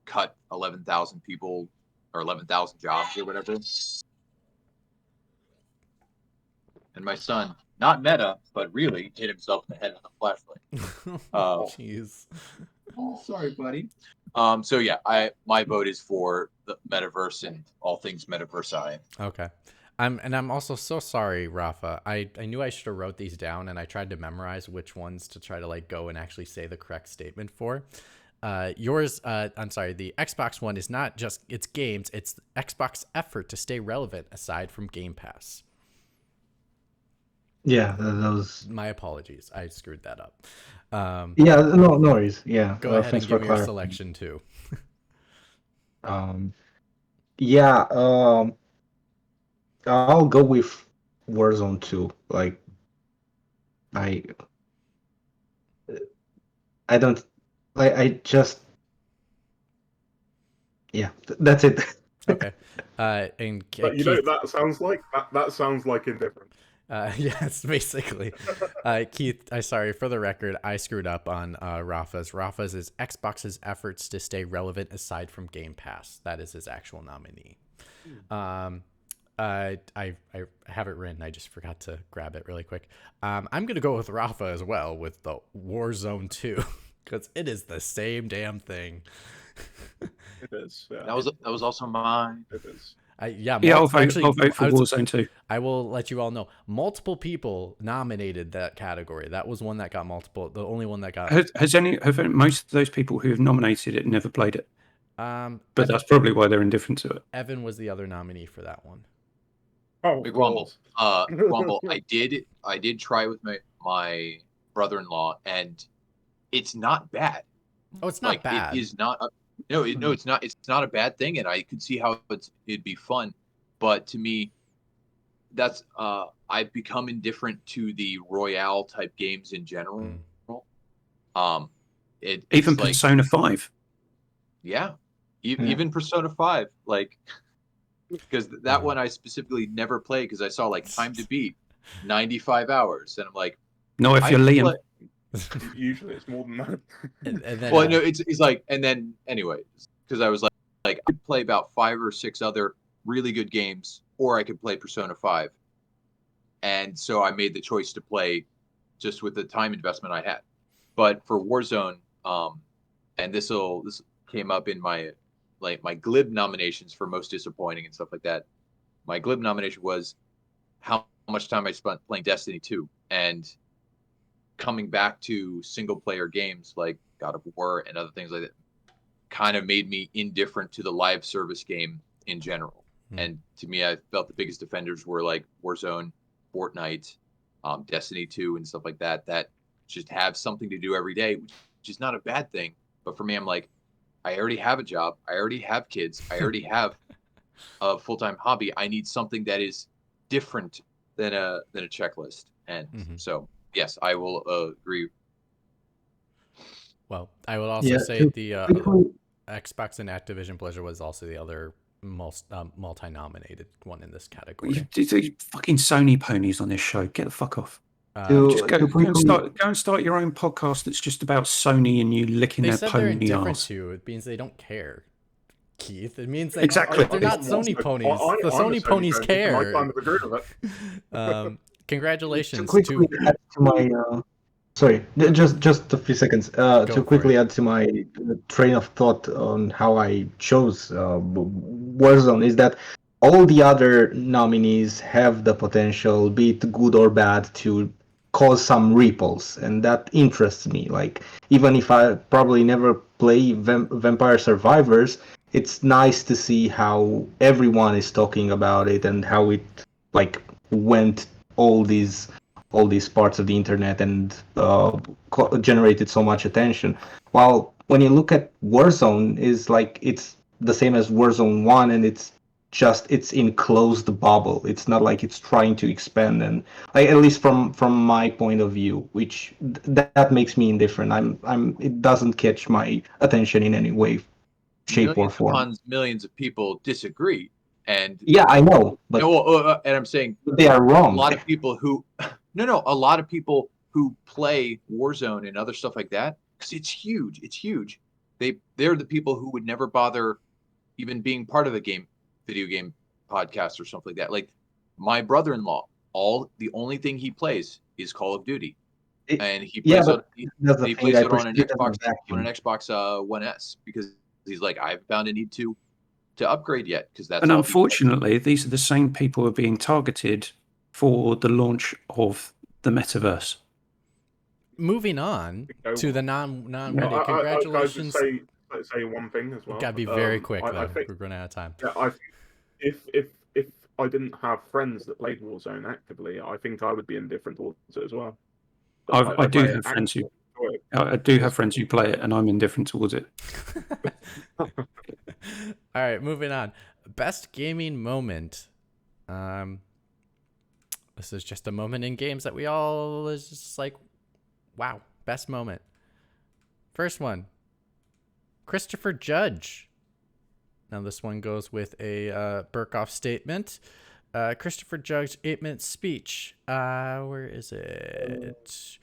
cut 11,000 people or 11,000 jobs or whatever. And my son, not meta, but really hit himself in the head with a flashlight. Jeez. Oh, sorry, buddy. So yeah, my vote is for the metaverse and all things metaverse. Okay. I'm also so sorry, Rafa. I knew I should have wrote these down, and I tried to memorize which ones to try to like go and actually say the correct statement for. Yours, I'm sorry, the Xbox one is not just its games, it's Xbox effort to stay relevant aside from Game Pass. Yeah, those. My apologies. I screwed that up. Yeah, no worries. Yeah, Go ahead thanks and give for me your clarifying. selection too. Yeah, I'll go with Warzone 2. Like, I don't like. I just, yeah, that's it. Okay. And But Keith, that sounds like indifferent. yes, basically. Keith, sorry, for the record, I screwed up on Rafa's. Rafa's is Xbox's efforts to stay relevant aside from Game Pass. That is his actual nominee. I have it written. I just forgot to grab it really quick. I'm going to go with Rafa as well with the Warzone 2 because it is the same damn thing. It is. Yeah. That was also mine. It is. I'll vote for Warzone 2. I will let you all know. Multiple people nominated that category. That was one that got multiple. The only one that got. Have most of those people who have nominated it never played it? But that's probably why they're indifferent to it. Evan was the other nominee for that one. Oh, Grumble. Grumble. I did try with my brother-in-law, and it's not bad. Oh, it's not bad. It is not. No, it's not. It's not a bad thing, and I could see how it'd be fun. But to me, that's I've become indifferent to the Royale type games in general. Um, Even it's like, Persona 5. yeah, Yeah. even Persona 5, like, because that one I specifically never played because I saw like time to beat 95 hours, and I'm like, Not if I you're can Liam. play. Usually it's more than that. And then, Well, no, it's like, and then anyway, because I was like I could play about 5 or 6 other really good games, or I could play Persona 5, and so I made the choice to play just with the time investment I had. But for Warzone, and this came up in my glib nominations for most disappointing and stuff like that. My glib nomination was how much time I spent playing Destiny 2, and coming back to single player games like God of War and other things like that kind of made me indifferent to the live service game in general. And to me, I felt the biggest offenders were like Warzone, Fortnite, Destiny 2, and stuff like that, that just have something to do every day, which is not a bad thing. But for me, I'm like, I already have a job. I already have kids. I already have a full-time hobby. I need something that is different than a checklist. And so, yes, I will agree. well, I will also say the Xbox and Activision Blizzard was also the other most multi-nominated one in this category. You fucking Sony ponies on this show. Get the fuck off. To, Just go, to go, and quickly, start your own podcast that's just about Sony and you licking They their said they're pony indifferent arse. to. It means they don't care. Keith, it means that Exactly. they're not Sony ponies. The Sony ponies care. I kind of agree with it. Congratulations to quickly add to my sorry, just a few seconds. To quickly add to my train of thought on how I chose Warzone is that all the other nominees have the potential, be it good or bad, to cause some ripples, and that interests me. Like, even if I probably never play Vampire Survivors, it's nice to see how everyone is talking about it and how it like went all these parts of the internet and generated so much attention. While when you look at Warzone, is like it's the same as Warzone 1, and it's in closed bubble. It's not like it's trying to expand, and like, at least from my point of view, which that makes me indifferent. It doesn't catch my attention in any way, shape, or form. Millions of people disagree, and yeah, I know, but and I'm saying they are wrong. A lot of people who a lot of people who play Warzone and other stuff like that, because it's huge. They're the people who would never bother even being part of a video game podcast or something like that. Like my brother-in-law, the only thing he plays is Call of Duty, and he plays he plays it on an Xbox One S, because he's like, I haven't found a need to upgrade yet, because that's. And unfortunately, these are the same people who are being targeted for the launch of the metaverse. Moving on to the non-ready. Congratulations. I say one thing as well. Gotta be very quick though. I think, we're running out of time. Yeah, I think if I didn't have friends that played Warzone actively, I think I would be indifferent towards it as well. I do have friends who play it, and I'm indifferent towards it. All right, moving on. Best gaming moment. This is just a moment in games that we all is just like, wow, best moment. First one, Christopher Judge. Now this one goes with a Burkoff statement. Christopher Judge 8-minute speech. Where is it?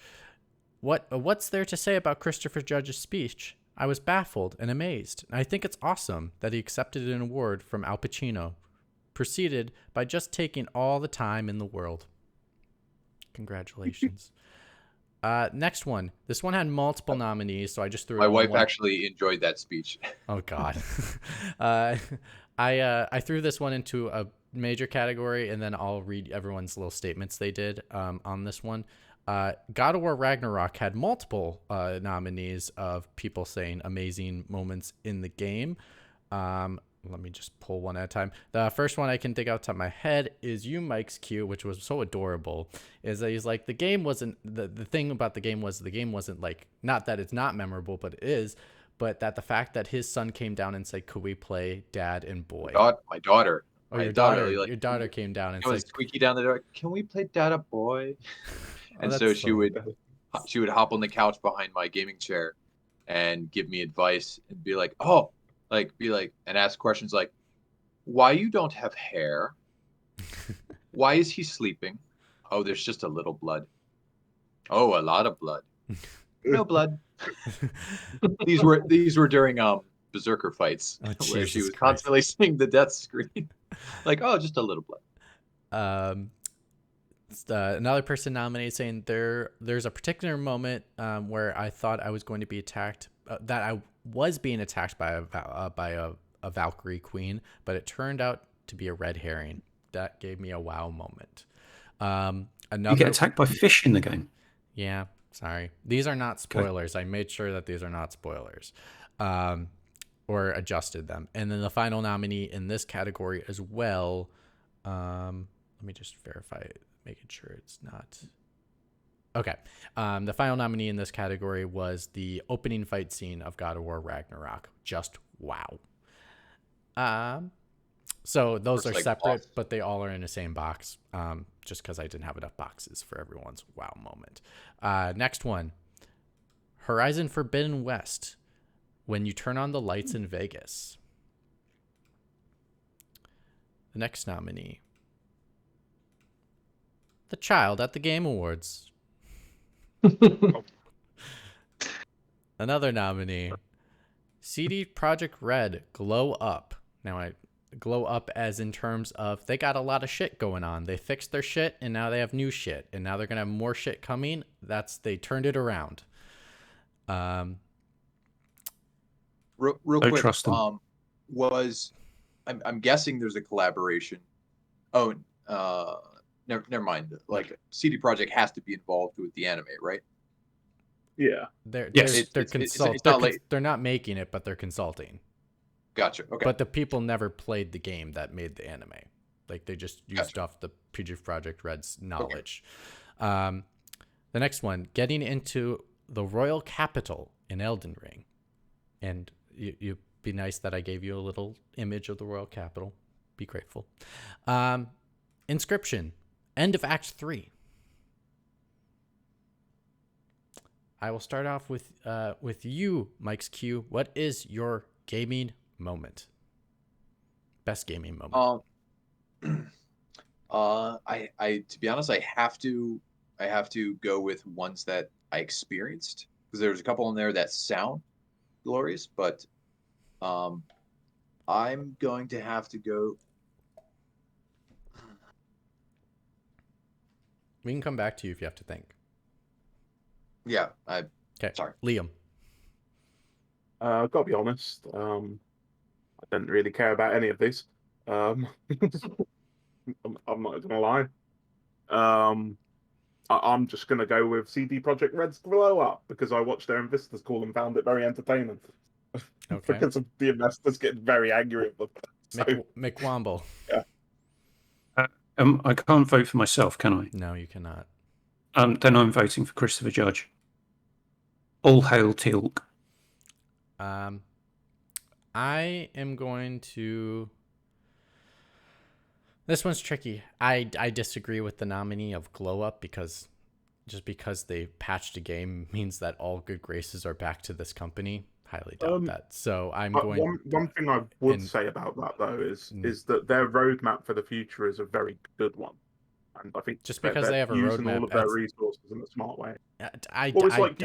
What's there to say about Christopher Judge's speech? I was baffled and amazed. I think it's awesome that he accepted an award from Al Pacino, preceded by just taking all the time in the world. Congratulations. Next one. This one had multiple nominees, so I just threw. My wife actually enjoyed that speech. Oh God. I threw this one into a major category, and then I'll read everyone's little statements they did on this one. God of War Ragnarok had multiple nominees of people saying amazing moments in the game. let me just pull one at a time. The first one I can think out top of my head is you, Mike's cue, which was so adorable. Is that he's like, the game wasn't the thing about the game wasn't like, not that it's not memorable, but it is, but that the fact that his son came down and said, "Could we play Dad and Boy?" My daughter. Oh, My your daughter. daughter. Like, Your daughter came down and it was said, squeaky down the door. Can we play Dada Boy? "Oh, And that's so so." she would hop on the couch behind my gaming chair and give me advice and be like, oh, and ask questions like, why you don't have hair? Why is he sleeping? Oh, there's just a little blood. Oh, a lot of blood. No blood. These were during berserker fights Oh, where she Jesus was Christ. constantly seeing the death screen. Like, oh, just a little blood. Another person nominated saying there's a particular moment where I thought I was going to be attacked, that I was being attacked by a Valkyrie queen, but it turned out to be a red herring. That gave me a wow moment. You get attacked by fish in the game. Yeah, sorry. These are not spoilers. I made sure that these are not spoilers, or adjusted them. And then the final nominee in this category as well. Let me just verify it, making sure it's not. Okay. The final nominee in this category was the opening fight scene of God of War Ragnarok. Just wow. So those Looks are like separate, boss. but they all are in the same box. Just because I didn't have enough boxes for everyone's wow moment. Next one, Horizon Forbidden West. When you turn on the lights in Vegas. The next nominee, the child at the Game Awards. Another nominee, CD Projekt Red Glow Up. Now I glow up as in terms of they got a lot of shit going on. They fixed their shit and now they have new shit and now they're gonna have more shit coming. They turned it around. Real Don't quick, trust them. I'm guessing there's a collaboration. Oh, never mind. Like CD Projekt has to be involved with the anime, right? Yeah. They're Yes. It's not late. they're not making it, but they're consulting. Gotcha. Okay. But the people never played the game that made the anime. Like they just used off the PG Project Red's knowledge. Okay. The next one, getting into the Royal Capital in Elden Ring. And you'd be nice that I gave you a little image of the Royal Capital. Be grateful. Inscription, end of Act 3. I will start off with you, Mike's Q. What is your gaming moment? Best gaming moment. I to be honest, I have to go with ones that I experienced because there's a couple in there that sound glorious, but I'm going to have to go. We can come back to you if you have to think. Yeah, Okay. sorry. Liam. I've got to be honest. I didn't really care about any of these. I'm not gonna lie. I'm just gonna go with CD Projekt Red's Glow Up because I watched their investors call and found it very entertaining. Okay. Because of the investors getting very angry at them. So, McWomble. yeah. I can't vote for myself, can I? No, you cannot. Then I'm voting for Christopher Judge. All hail Teal'c. I am going to. This one's tricky. I disagree with the nominee of Glow Up because they patched a game means that all good graces are back to this company. Highly doubt that. So I'm going. One thing I would say about that though is that their roadmap for the future is a very good one, and I think just because they have a using roadmap, all of their resources in a smart way.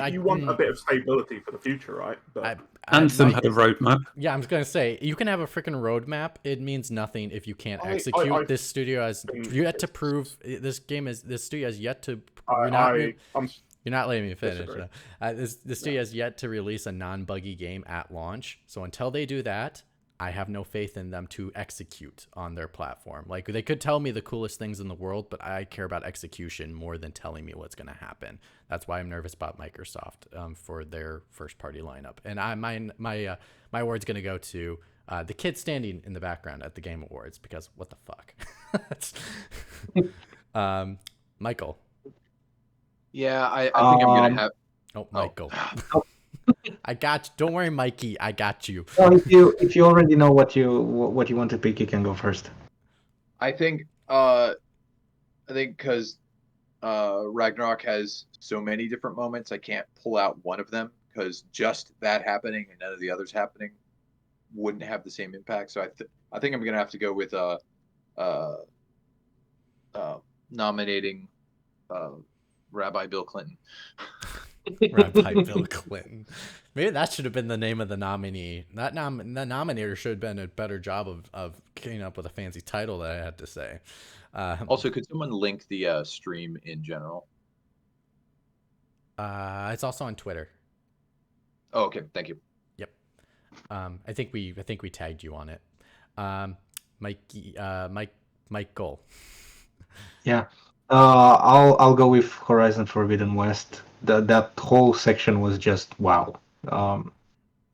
You want a bit of stability for the future, right? But Anthem had a roadmap. Yeah, I'm going to say you can have a freaking roadmap. It means nothing if you can't execute. This studio has yet to prove. This studio has yet to. You're not letting me finish. This studio has yet to release a non-buggy game at launch. So until they do that, I have no faith in them to execute on their platform. Like they could tell me the coolest things in the world, but I care about execution more than telling me what's going to happen. That's why I'm nervous about Microsoft for their first-party lineup. And my word's going to go to The kid standing in the background at the Game Awards, because what the fuck? Michael. Yeah, I think I'm gonna have. Oh, Michael. Oh. I got you. Don't worry, Mikey. I got you. Well, if you already know what you want to pick, you can go first. I think because Ragnarok has so many different moments, I can't pull out one of them because just that happening and none of the others happening wouldn't have the same impact. So I think I'm gonna have to go with uh, nominating Rabbi Bill Clinton. Rabbi Bill Clinton. Maybe that should have been the name of the nominee. The nominator should have done a better job of coming up with a fancy title that I had to say. Also, could someone link the stream in general? It's also on Twitter. Oh, okay, thank you. Yep. I think we tagged you on it. Michael. Yeah. I'll go with Horizon Forbidden West. That whole section was just wow.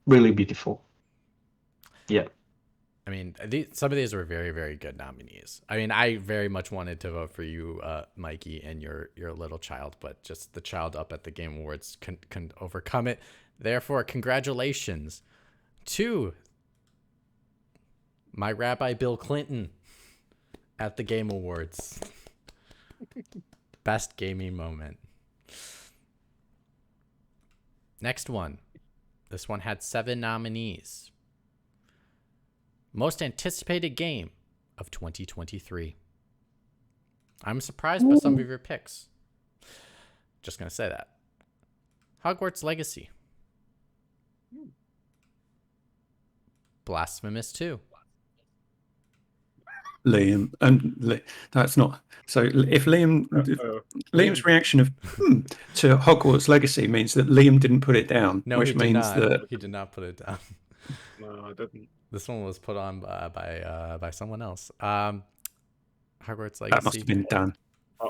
Really beautiful. Yeah. I mean, some of these were very, very good nominees. I mean, I very much wanted to vote for you, Mikey, and your little child, but just the child up at the Game Awards can overcome it. Therefore, congratulations to my Rabbi Bill Clinton at the Game Awards. Best gaming moment. Next one. This one had 7 nominees. Most anticipated game of 2023. I'm surprised by some of your picks. Just going to say that. Hogwarts Legacy. Blasphemous 2. Liam, and that's not so. If Liam's reaction of to Hogwarts Legacy means that Liam didn't put it down, No, which he did means not. that He did not put it down. No, I didn't. This one was put on by someone else. Hogwarts Legacy. that must have been Dan.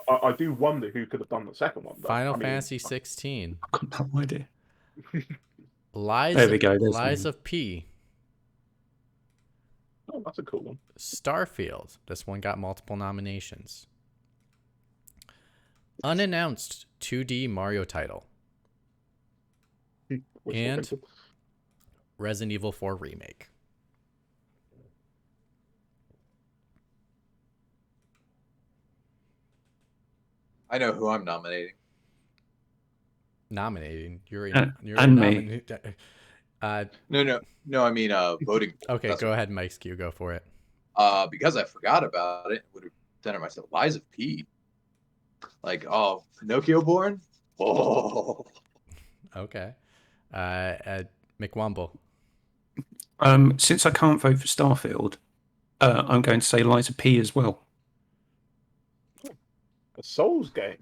I do wonder who could have done the second one. Though. Final Fantasy 16. I've got no idea. Lies. There we go. There's Lies one. of P. Oh, that's a cool one. Starfield. This one got multiple nominations. Unannounced 2D Mario title. And Resident Evil 4 Remake. I know who I'm nominating. Nominating. You're and nominating. No. I mean, voting. Okay, That's go ahead, Mike Skew. Go for it. Because I forgot about it, would have done it myself. Lies of P. Like, oh, Pinocchio born. Oh. Okay. McWomble. Since I can't vote for Starfield, I'm going to say Lies of P as well. A Souls game.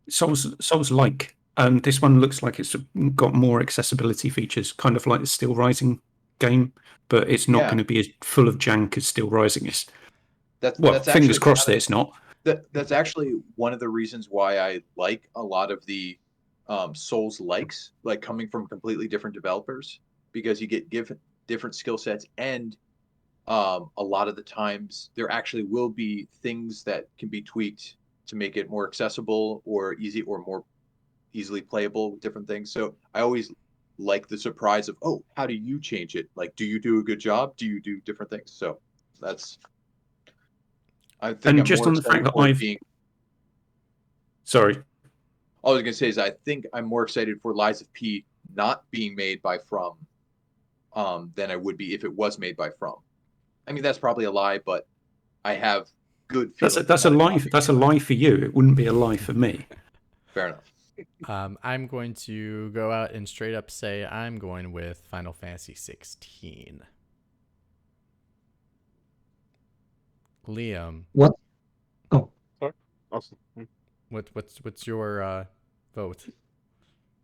Souls like. This one looks like it's got more accessibility features, kind of like the Still Rising game, but it's not going to be as full of jank as Still Rising is. That's fingers crossed that it's not. That's actually one of the reasons why I like a lot of the Souls likes, like coming from completely different developers, because you get different skill sets, and a lot of the times there actually will be things that can be tweaked to make it more accessible or easy or more easily playable with different things. So I always like the surprise of, oh, how do you change it? Like, do you do a good job? Do you do different things? So that's, I think And I'm just more on the fact excited that for it being, sorry. all I was going to say is I think I'm more excited for Lies of P not being made by From than I would be if it was made by From. I mean, that's probably a lie, but I have good feelings. That's a lie. That's a lie for you. It wouldn't be a lie for me. Fair enough. I'm going to go out and straight up say I'm going with Final Fantasy 16. Liam. What? Oh, Sorry. Awesome. What's your vote?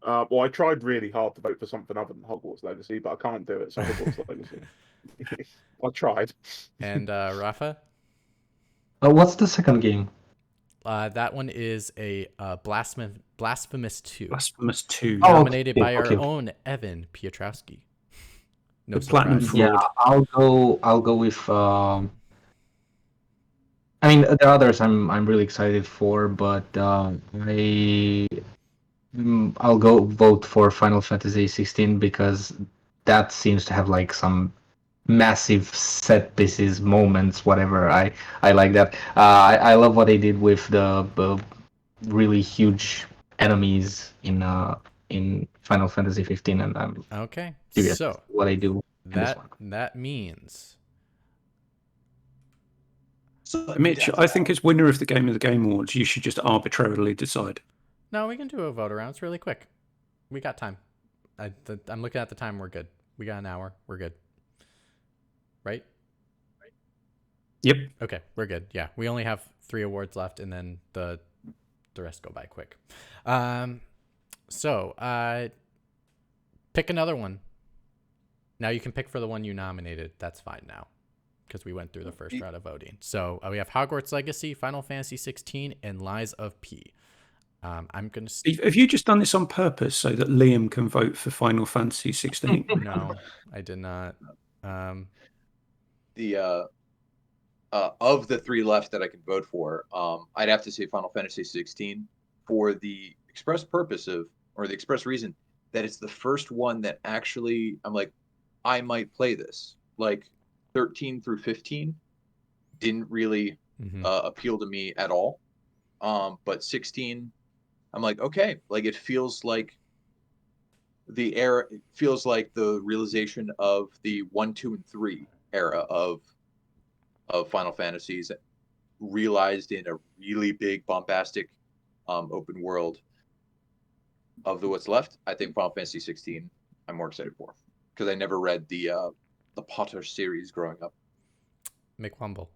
Well, I tried really hard to vote for something other than Hogwarts Legacy, but I can't do it. So Hogwarts Legacy. I tried. And Rafa? what's the second game? That one is a Blasphemous 2. Blasphemous 2. Oh, Nominated by our okay. own Evan Piotrowski. No the Platinum surprise. Fraud. Yeah, I'll go with. I mean, the others I'm really excited for, but I'll go vote for Final Fantasy 16 because that seems to have like some massive set pieces, moments, whatever. I like that. I love what they did with the really huge enemies in Final Fantasy 15, and I'm Okay, curious so what they do in this one. that means Mitch, I think as winner of the Game Awards, you should just arbitrarily decide. no, we can do a vote around. It's really quick. We got time. I'm looking at the time. We're good. We got an hour. We're good. Right? Yep. Okay, we're good. Yeah, we only have 3 awards left, and then the rest go by quick. So pick another one. Now you can pick for the one you nominated. That's fine now, because we went through the first round of voting. So we have Hogwarts Legacy, Final Fantasy 16, and Lies of P. I'm gonna. Have you just done this on purpose so that Liam can vote for Final Fantasy 16? No, I did not. The of the 3 left that I can vote for, I'd have to say Final Fantasy 16 for the express purpose of, or the express reason that it's the first one that actually I'm like, I might play this. Like 13 through 15 didn't really appeal to me at all. But 16, I'm like, okay, like it feels like the era, it feels like the realization of the 1, 2, and 3 era of Final Fantasies realized in a really big bombastic open world of the what's left. I think Final Fantasy 16 I'm more excited for because I never read the Potter series growing up. McWumble.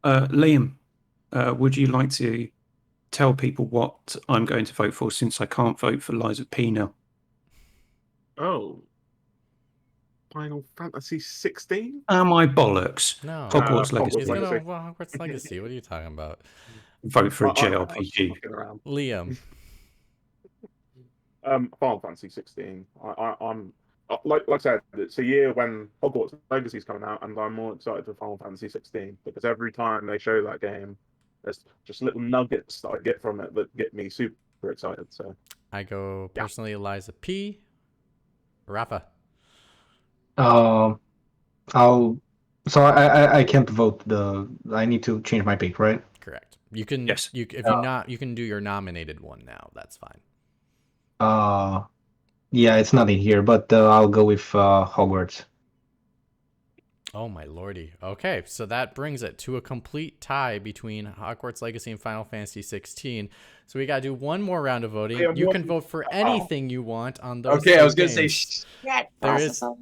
Liam, would you like to tell people what I'm going to vote for since I can't vote for Lies of P now? Oh, Final Fantasy 16? Am I bollocks? No. Hogwarts Hogwarts Legacy. He's gonna Legacy. Hogwarts Legacy. What are you talking about? Vote for a I'm JRPG. fucking around. Liam. Final Fantasy 16. I'm like I said, it's a year when Hogwarts Legacy is coming out, and I'm more excited for Final Fantasy 16 because every time they show that game, there's just little nuggets that I get from it that get me super excited. So I go personally Lies of P. Rafa. I'll so I can't vote I need to change my pick, right? Correct. You can Yes. you can do your nominated one now. That's fine. Yeah, it's not in here, but I'll go with Hogwarts. Oh my lordy. Okay, so that brings it to a complete tie between Hogwarts Legacy and Final Fantasy 16. So we gotta do one more round of voting. Yeah, You one- can vote for anything you want on those. Okay, I was gonna games. say There is so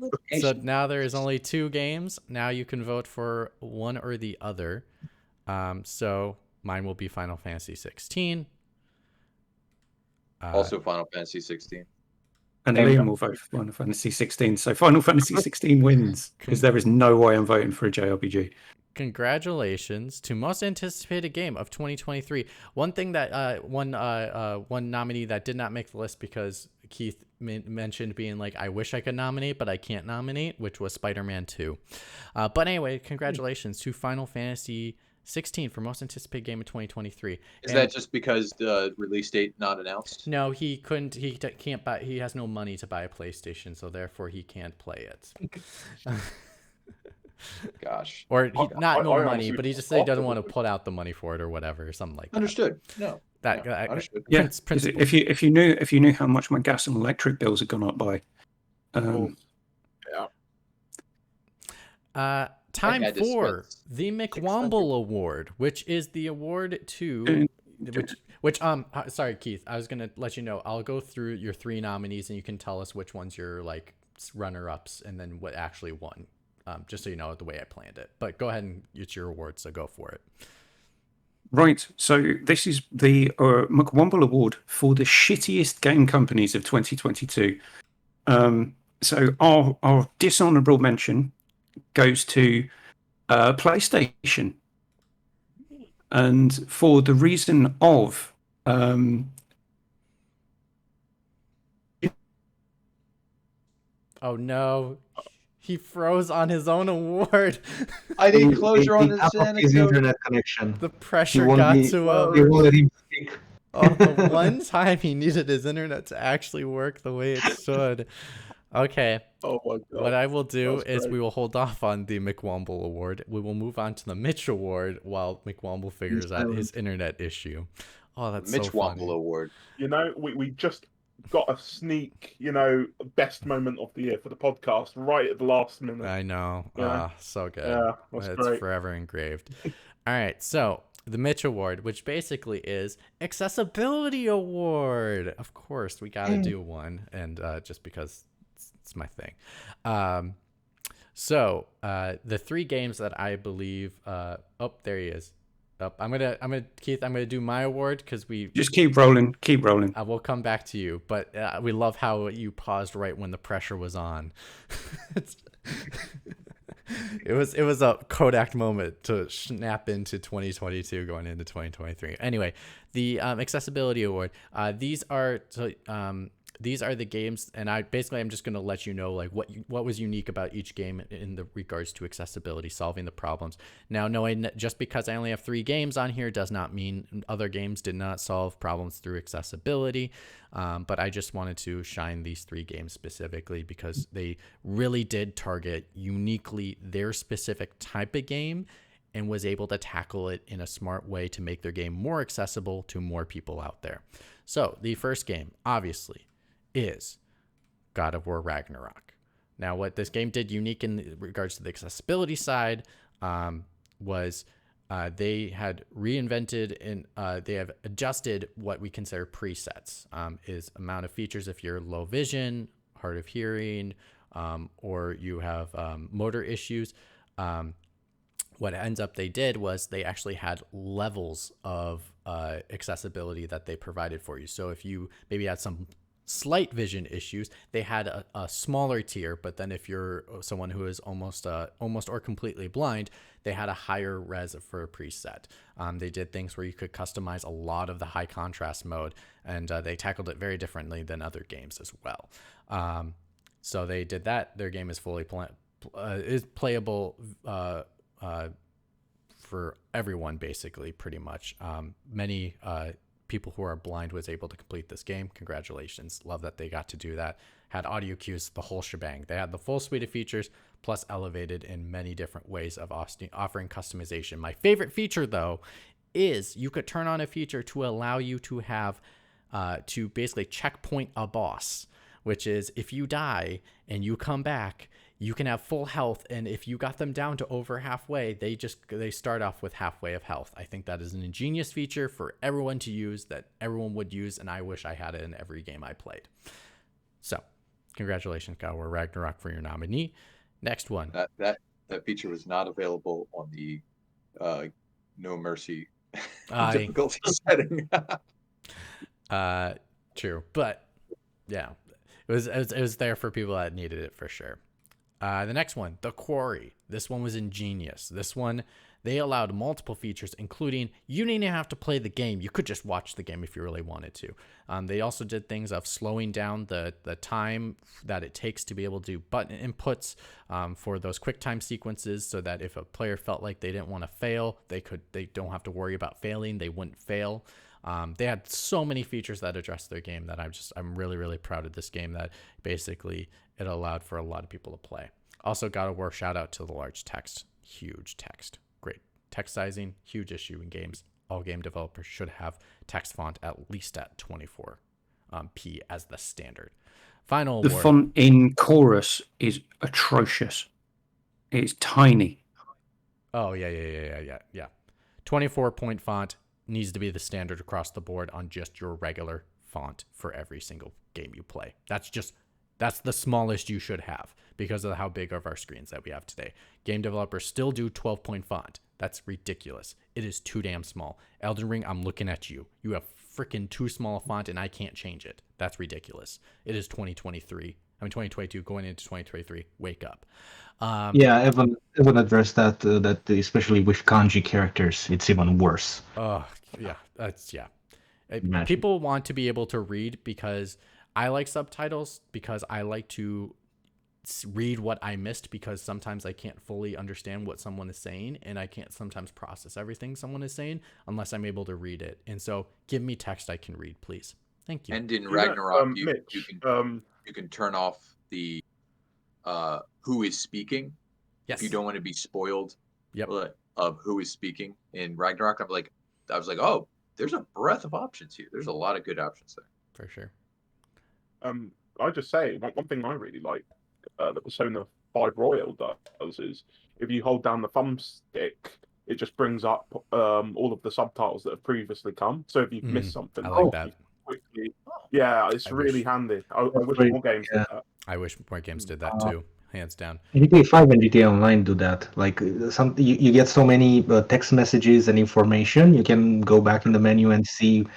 now there is only 2 games. Now you can vote for one or the other. So mine will be Final Fantasy 16. also Final Fantasy 16. And There we Liam go. will vote for Final Fantasy 16. So Final Fantasy 16 wins because there is no way I'm voting for a JRPG. Congratulations to most anticipated game of 2023. One thing that one nominee that did not make the list because Keith mentioned being like, I wish I could nominate, but I can't nominate, which was Spider-Man 2. But anyway, congratulations to Final Fantasy 16 for most anticipated game of 2023. Is that just because the release date not announced? No, he couldn't. He can't buy. He has no money to buy a PlayStation, so therefore he can't play it. Gosh. Or not no I money, honestly but he just said he doesn't thought want it to put out the money for it or whatever, or something like that. Understood. No. That no, understood. Yeah, principle. if you knew how much my gas and electric bills had gone up by, Time had to for spend the 600. McWomble Award, which is the award to which sorry Keith, I was gonna let you know. I'll go through your 3 nominees and you can tell us which ones your like runner-ups and then what actually won. Just so you know the way I planned it. But go ahead and it's your award, so go for it. Right, so this is the McWomble Award for the shittiest game companies of 2022. So our dishonorable mention goes to PlayStation, and for the reason of Oh no, he froze on his own award. I need closure on They this cut off his anecdote. internet connection. The He pressure won't got be. to They him. won't let him speak. Oh, the one time he needed his internet to actually work the way it should. Okay. Oh my What god. I will do That's is great. we will hold off on the McWomble Award. We will move on to the Mitch Award while McWomble figures out his internet issue. Oh, that's Mitch so funny. Womble Award. You know, we just got a sneak, best moment of the year for the podcast right at the last minute. I know. Yeah. So good. Yeah, that's It's great. forever engraved. All right, so the Mitch Award, which basically is Accessibility Award. Of course, we got to do one, and just because it's my thing. So the three games that I believe. Oh, there he is. Oh, Keith. I'm gonna do my award because we Just keep rolling. Keep rolling. I will come back to you, but we love how you paused right when the pressure was on. It was a Kodak moment to snap into 2022 going into 2023. Anyway, the Accessibility Award. These are the games, and I'm just going to let you know like what was unique about each game in the regards to accessibility, solving the problems. Now, knowing that just because I only have 3 games on here does not mean other games did not solve problems through accessibility. But I just wanted to shine these 3 games specifically because they really did target uniquely their specific type of game and was able to tackle it in a smart way to make their game more accessible to more people out there. So the first game, obviously, is God of War Ragnarok. Now, what this game did unique in regards to the accessibility side was they had reinvented and they have adjusted what we consider presets, is amount of features if you're low vision, hard of hearing, or you have motor issues. What ends up they did was they actually had levels of accessibility that they provided for you. So if you maybe had some slight vision issues, they had a smaller tier, but then if you're someone who is almost or completely blind, they had a higher res for a preset. They did things where you could customize a lot of the high contrast mode, and they tackled it very differently than other games as well. So they did that. Their game is fully is playable for everyone, basically, pretty much. Many people who are blind was able to complete this game. Congratulations. Love that they got to do that. Had audio cues, the whole shebang. They had the full suite of features, plus elevated in many different ways of offering customization. My favorite feature, though, is you could turn on a feature to allow you to have to basically checkpoint a boss, which is if you die and you come back, you can have full health, and if you got them down to over halfway, they start off with halfway of health. I think that is an ingenious feature for everyone to use, that everyone would use, and I wish I had it in every game I played. So, congratulations, God of War Ragnarok, for your nominee. Next one. That feature was not available on the No Mercy difficulty setting. True, but yeah, it was there for people that needed it for sure. The next one, The Quarry. This one was ingenious. This one, they allowed multiple features, including you didn't even have to play the game. You could just watch the game if you really wanted to. They also did things of slowing down the time that it takes to be able to do button inputs for those quick time sequences, so that if a player felt like they didn't want to fail, they don't have to worry about failing. They wouldn't fail. They had so many features that addressed their game that I'm really, really proud of this game, that basically it allowed for a lot of people to play. Also, God of War, shout out to the large text. Huge text. Great. Text sizing, huge issue in games. All game developers should have text font at least at 24p as the standard. Final The award. font in Chorus is atrocious. It's tiny. Oh, yeah. 24-point font needs to be the standard across the board on just your regular font for every single game you play. That's the smallest you should have because of how big of our screens that we have today. Game developers still do 12-point font. That's ridiculous. It is too damn small. Elden Ring, I'm looking at you. You have freaking too small a font and I can't change it. That's ridiculous. It is 2022 going into 2023. Wake up. Yeah, Evan addressed that especially with kanji characters, it's even worse. Oh, yeah. Imagine. People want to be able to read, because I like subtitles, because I like to read what I missed, because sometimes I can't fully understand what someone is saying, and I can't sometimes process everything someone is saying unless I'm able to read it. And so give me text I can read, please. Thank you. And in You know, Ragnarok, you Mitch, can turn off the who is speaking if you Yes. don't want to be spoiled Yep. of who is speaking in Ragnarok. I was like, oh, there's a breadth of options here. There's a lot of good options there. For sure. I just say one thing I really like that Persona 5 Royal does is if you hold down the thumbstick, it just brings up all of the subtitles that have previously come. So if you've missed something, I like like that. you quickly, yeah, it's I really wish- handy. I wish Great, more games yeah. did that. I wish more games did that Uh, too, hands down. GTA 5 and GTA Online do that. Like you get so many text messages and information. You can go back in the menu and see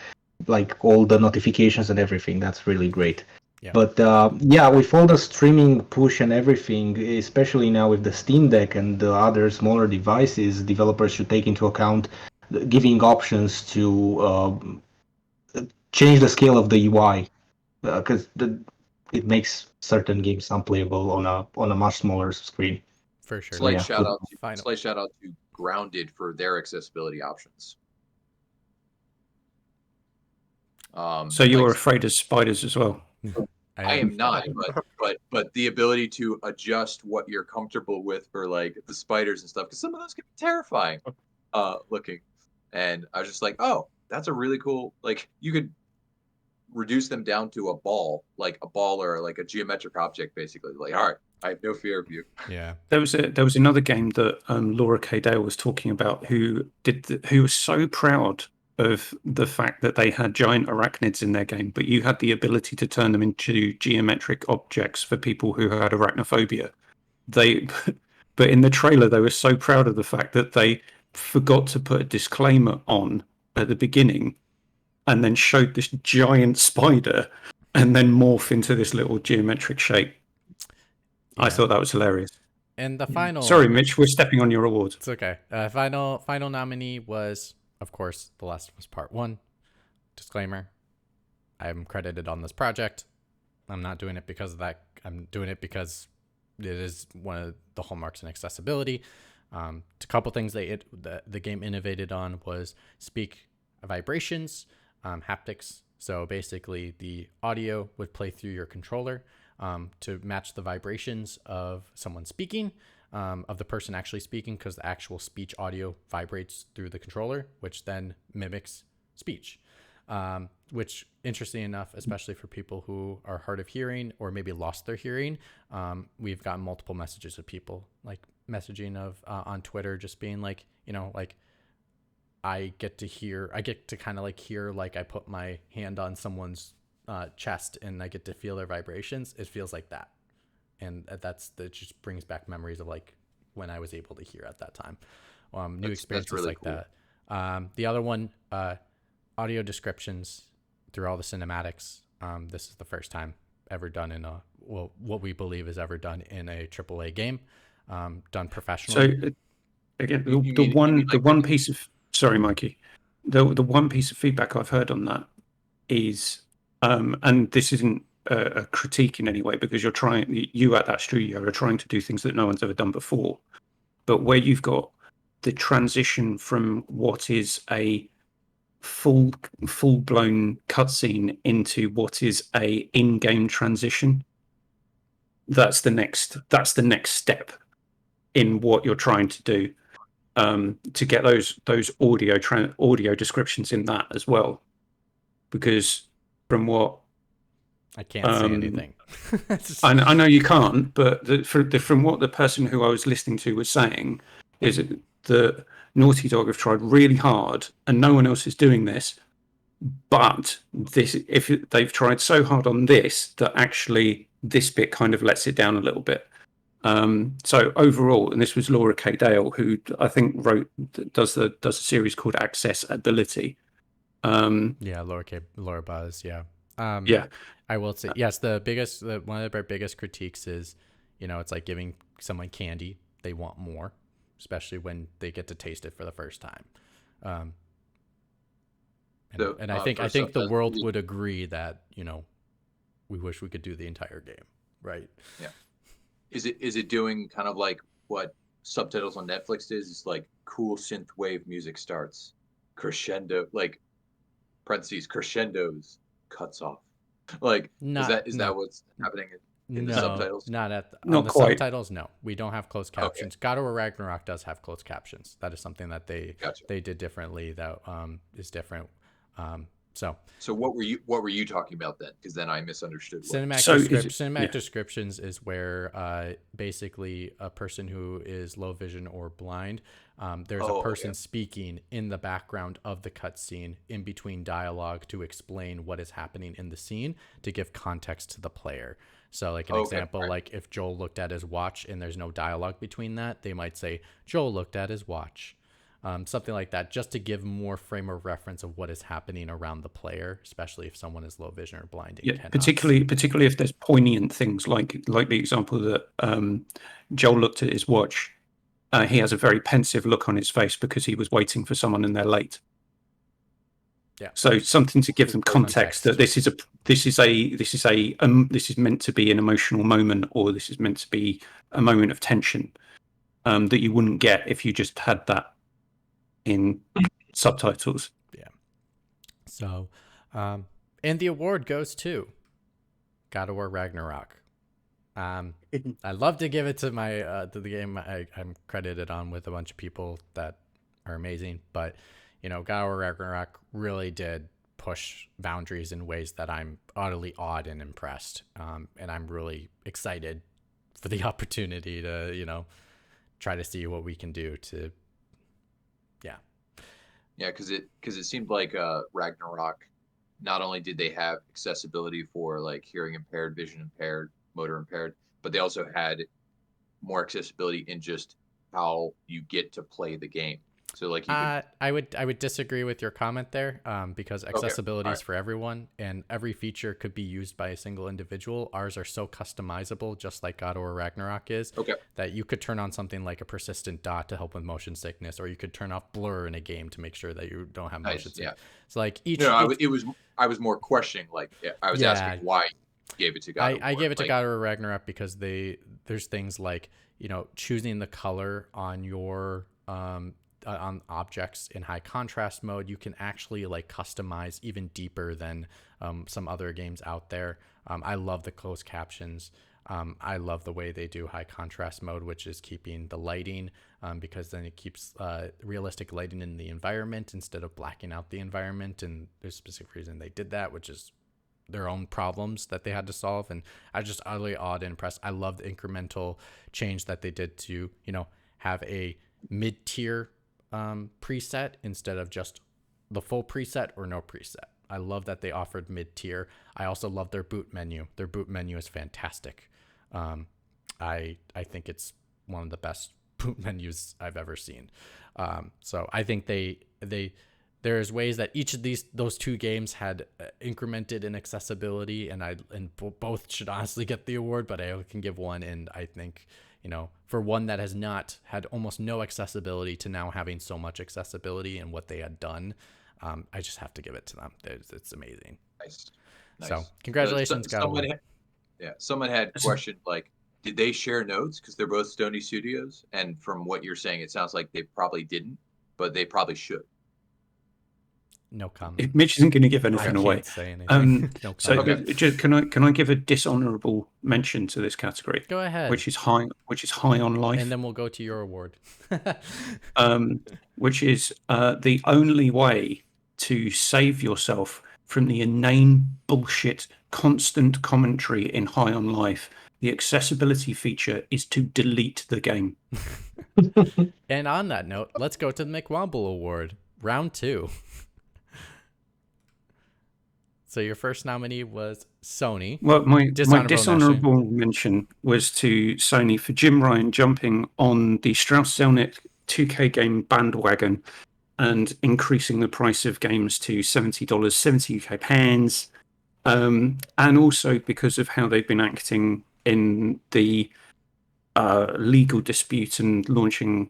like all the notifications and everything. That's really great. Yeah. But yeah, with all the streaming push and everything, especially now with the Steam Deck and the other smaller devices, developers should take into account giving options to change the scale of the UI because it makes certain games unplayable on a much smaller screen. For sure. Slight Yeah. shout out to Final. Grounded for their accessibility options. So you're Like, afraid of spiders as well? I am not, but the ability to adjust what you're comfortable with for like the spiders and stuff, because some of those can be terrifying looking. And I was just like, oh, that's a really cool, like you could reduce them down to a ball or like a geometric object, basically. Like, all right, I have no fear of you. Yeah. There was another game that Laura K. Dale was talking about who was so proud of the fact that they had giant arachnids in their game, but you had the ability to turn them into geometric objects for people who had arachnophobia. But in the trailer, they were so proud of the fact that they forgot to put a disclaimer on at the beginning, and then showed this giant spider, and then morph into this little geometric shape. Yeah. I thought that was hilarious. And the final. Sorry, Mitch, we're stepping on your award. It's okay. Final nominee was, of course, The Last of Us Part 1. Disclaimer: I'm credited on this project. I'm not doing it because of that. I'm doing it because it is one of the hallmarks in accessibility. A couple things the game innovated on was speak vibrations, haptics. So basically, the audio would play through your controller to match the vibrations of someone speaking, of the person actually speaking, because the actual speech audio vibrates through the controller, which then mimics speech. Which, interesting enough, especially for people who are hard of hearing or maybe lost their hearing, we've gotten multiple messages of people like messaging on Twitter, just being like, like I get to kind of like hear, like I put my hand on someone's chest and I get to feel their vibrations. It feels like that. And that just brings back memories of like when I was able to hear at that time. New experiences really like cool. that. The other one, audio descriptions through all the cinematics. This is the first time ever done in what we believe is ever done in a AAA game, done professionally. So again, You the mean like one piece of Mikey, the one piece of feedback I've heard on that is, and this isn't a critique in any way, because you at that studio are trying to do things that no one's ever done before, but where you've got the transition from what is a full blown cutscene into what is a in-game transition. That's the next step in what you're trying to do, to get those audio descriptions in that as well, because from what I can't say anything. I know you can't, but from what the person who I was listening to was saying, is that Naughty Dog have tried really hard, and no one else is doing this. But they've tried so hard on this that actually this bit kind of lets it down a little bit. So overall, and this was Laura K. Dale, who I think does a series called Accessibility. Yeah, Laura Buzz. Yeah. Yeah. I will say, yes, one of our biggest critiques is, it's like giving someone candy. They want more, especially when they get to taste it for the first time. And I think the world would agree that, we wish we could do the entire game. Right. Yeah. Is it doing kind of like what subtitles on Netflix is? It's like cool synth wave music starts, crescendo, like parentheses crescendos, cuts off. Like Not is no that what's happening in the no subtitles? not on Not the quite. subtitles. No, we don't have closed Okay, captions. God of War Ragnarok does have closed captions. That is something that gotcha. they did differently. That is different. So So what were you talking about then? Because then I misunderstood what. cinematic Yeah. descriptions is where basically a person who is low vision or blind, there's a Oh, person okay. speaking in the background of the cutscene in between dialogue to explain what is happening in the scene to give context to the player. So like an Okay. example, like if Joel looked at his watch and there's no dialogue between that, they might say Joel looked at his watch. Something like that, just to give more frame of reference of what is happening around the player, especially if someone is low vision or blind and Yeah, cannot particularly if there's poignant things like the example that Joel looked at his watch. He has a very pensive look on his face because he was waiting for someone and they're late. Yeah. So something to give them Context. context that this is meant to be an emotional moment, or this is meant to be a moment of tension that you wouldn't get if you just had that in subtitles. Yeah. So, and the award goes to God of War Ragnarok. I love to give it to my to the game I'm credited on with a bunch of people that are amazing, but you know, God of War Ragnarok really did push boundaries in ways that I'm utterly awed and impressed, and I'm really excited for the opportunity to try to see what we can do to Yeah, because it seemed like Ragnarok. Not only did they have accessibility for like hearing impaired, vision impaired, motor impaired, but they also had more accessibility in just how you get to play the game. So like you could. I would disagree with your comment there, because Okay, accessibility all is right, for everyone, and every feature could be used by a single individual. Ours are so customizable, just like God of War Ragnarok is, okay, that you could turn on something like a persistent dot to help with motion sickness, or you could turn off blur in a game to make sure that you don't have motion nice, yeah. sickness. So like No, each I was more questioning. Like I was asking yeah, why you gave it to God of I War. gave it to Like God of War Ragnarok because there's things like choosing the color on your on objects in high contrast mode. You can actually like customize even deeper than some other games out there. I love the closed captions. I love the way they do high contrast mode, which is keeping the lighting, because then it keeps realistic lighting in the environment instead of blacking out the environment. And there's a specific reason they did that, which is their own problems that they had to solve. And I was just utterly awed and impressed. I love the incremental change that they did to, have a mid-tier preset instead of just the full preset or no preset. I love that they offered mid-tier. I also love their boot menu. Their boot menu is fantastic. I think it's one of the best boot menus I've ever seen. So I think there's ways that each of those two games had incremented in accessibility, and both should honestly get the award, but I can give one. And I think for one that has not had almost no accessibility to now having so much accessibility and what they had done, I just have to give it to them. It's amazing. nice, So nice. congratulations, God of War. Someone had questioned like, did they share notes? Because they're both Stony Studios, and from what you're saying, it sounds like they probably didn't, but they probably should. No comment. Mitch isn't going to give I anything can't away. say anything. No So comment. Okay. can I give a dishonourable mention to this category, Go ahead. which is high on life, And then we'll go to your award. which is the only way to save yourself from the inane bullshit constant commentary in High on Life. The accessibility feature is to delete the game. And on that note, let's go to the McWomble Award, round 2. So your first nominee was Sony. Well, my Dishonorable dishonourable mention was to Sony for Jim Ryan jumping on the Strauss-Zelnick 2K game bandwagon and increasing the price of games to $70, 70 UK pounds, and also because of how they've been acting in the legal dispute and launching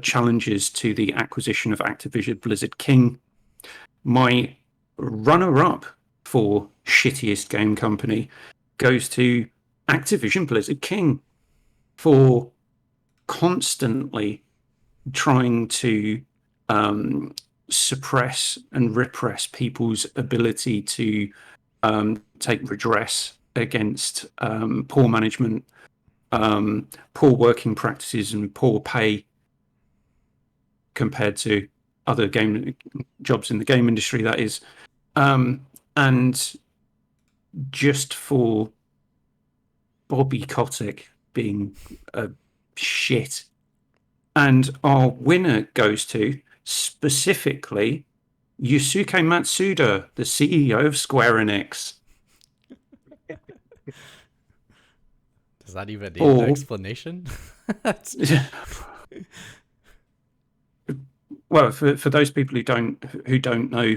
challenges to the acquisition of Activision Blizzard King. My runner-up for shittiest game company goes to Activision Blizzard King for constantly trying to suppress and repress people's ability to take redress against poor management, poor working practices, and poor pay compared to other game jobs in the game industry, that is. And just for Bobby Kotick being a shit. And our winner goes to, specifically, Yusuke Matsuda, the CEO of Square Enix. Does that even need an explanation? Well, for those people who don't know,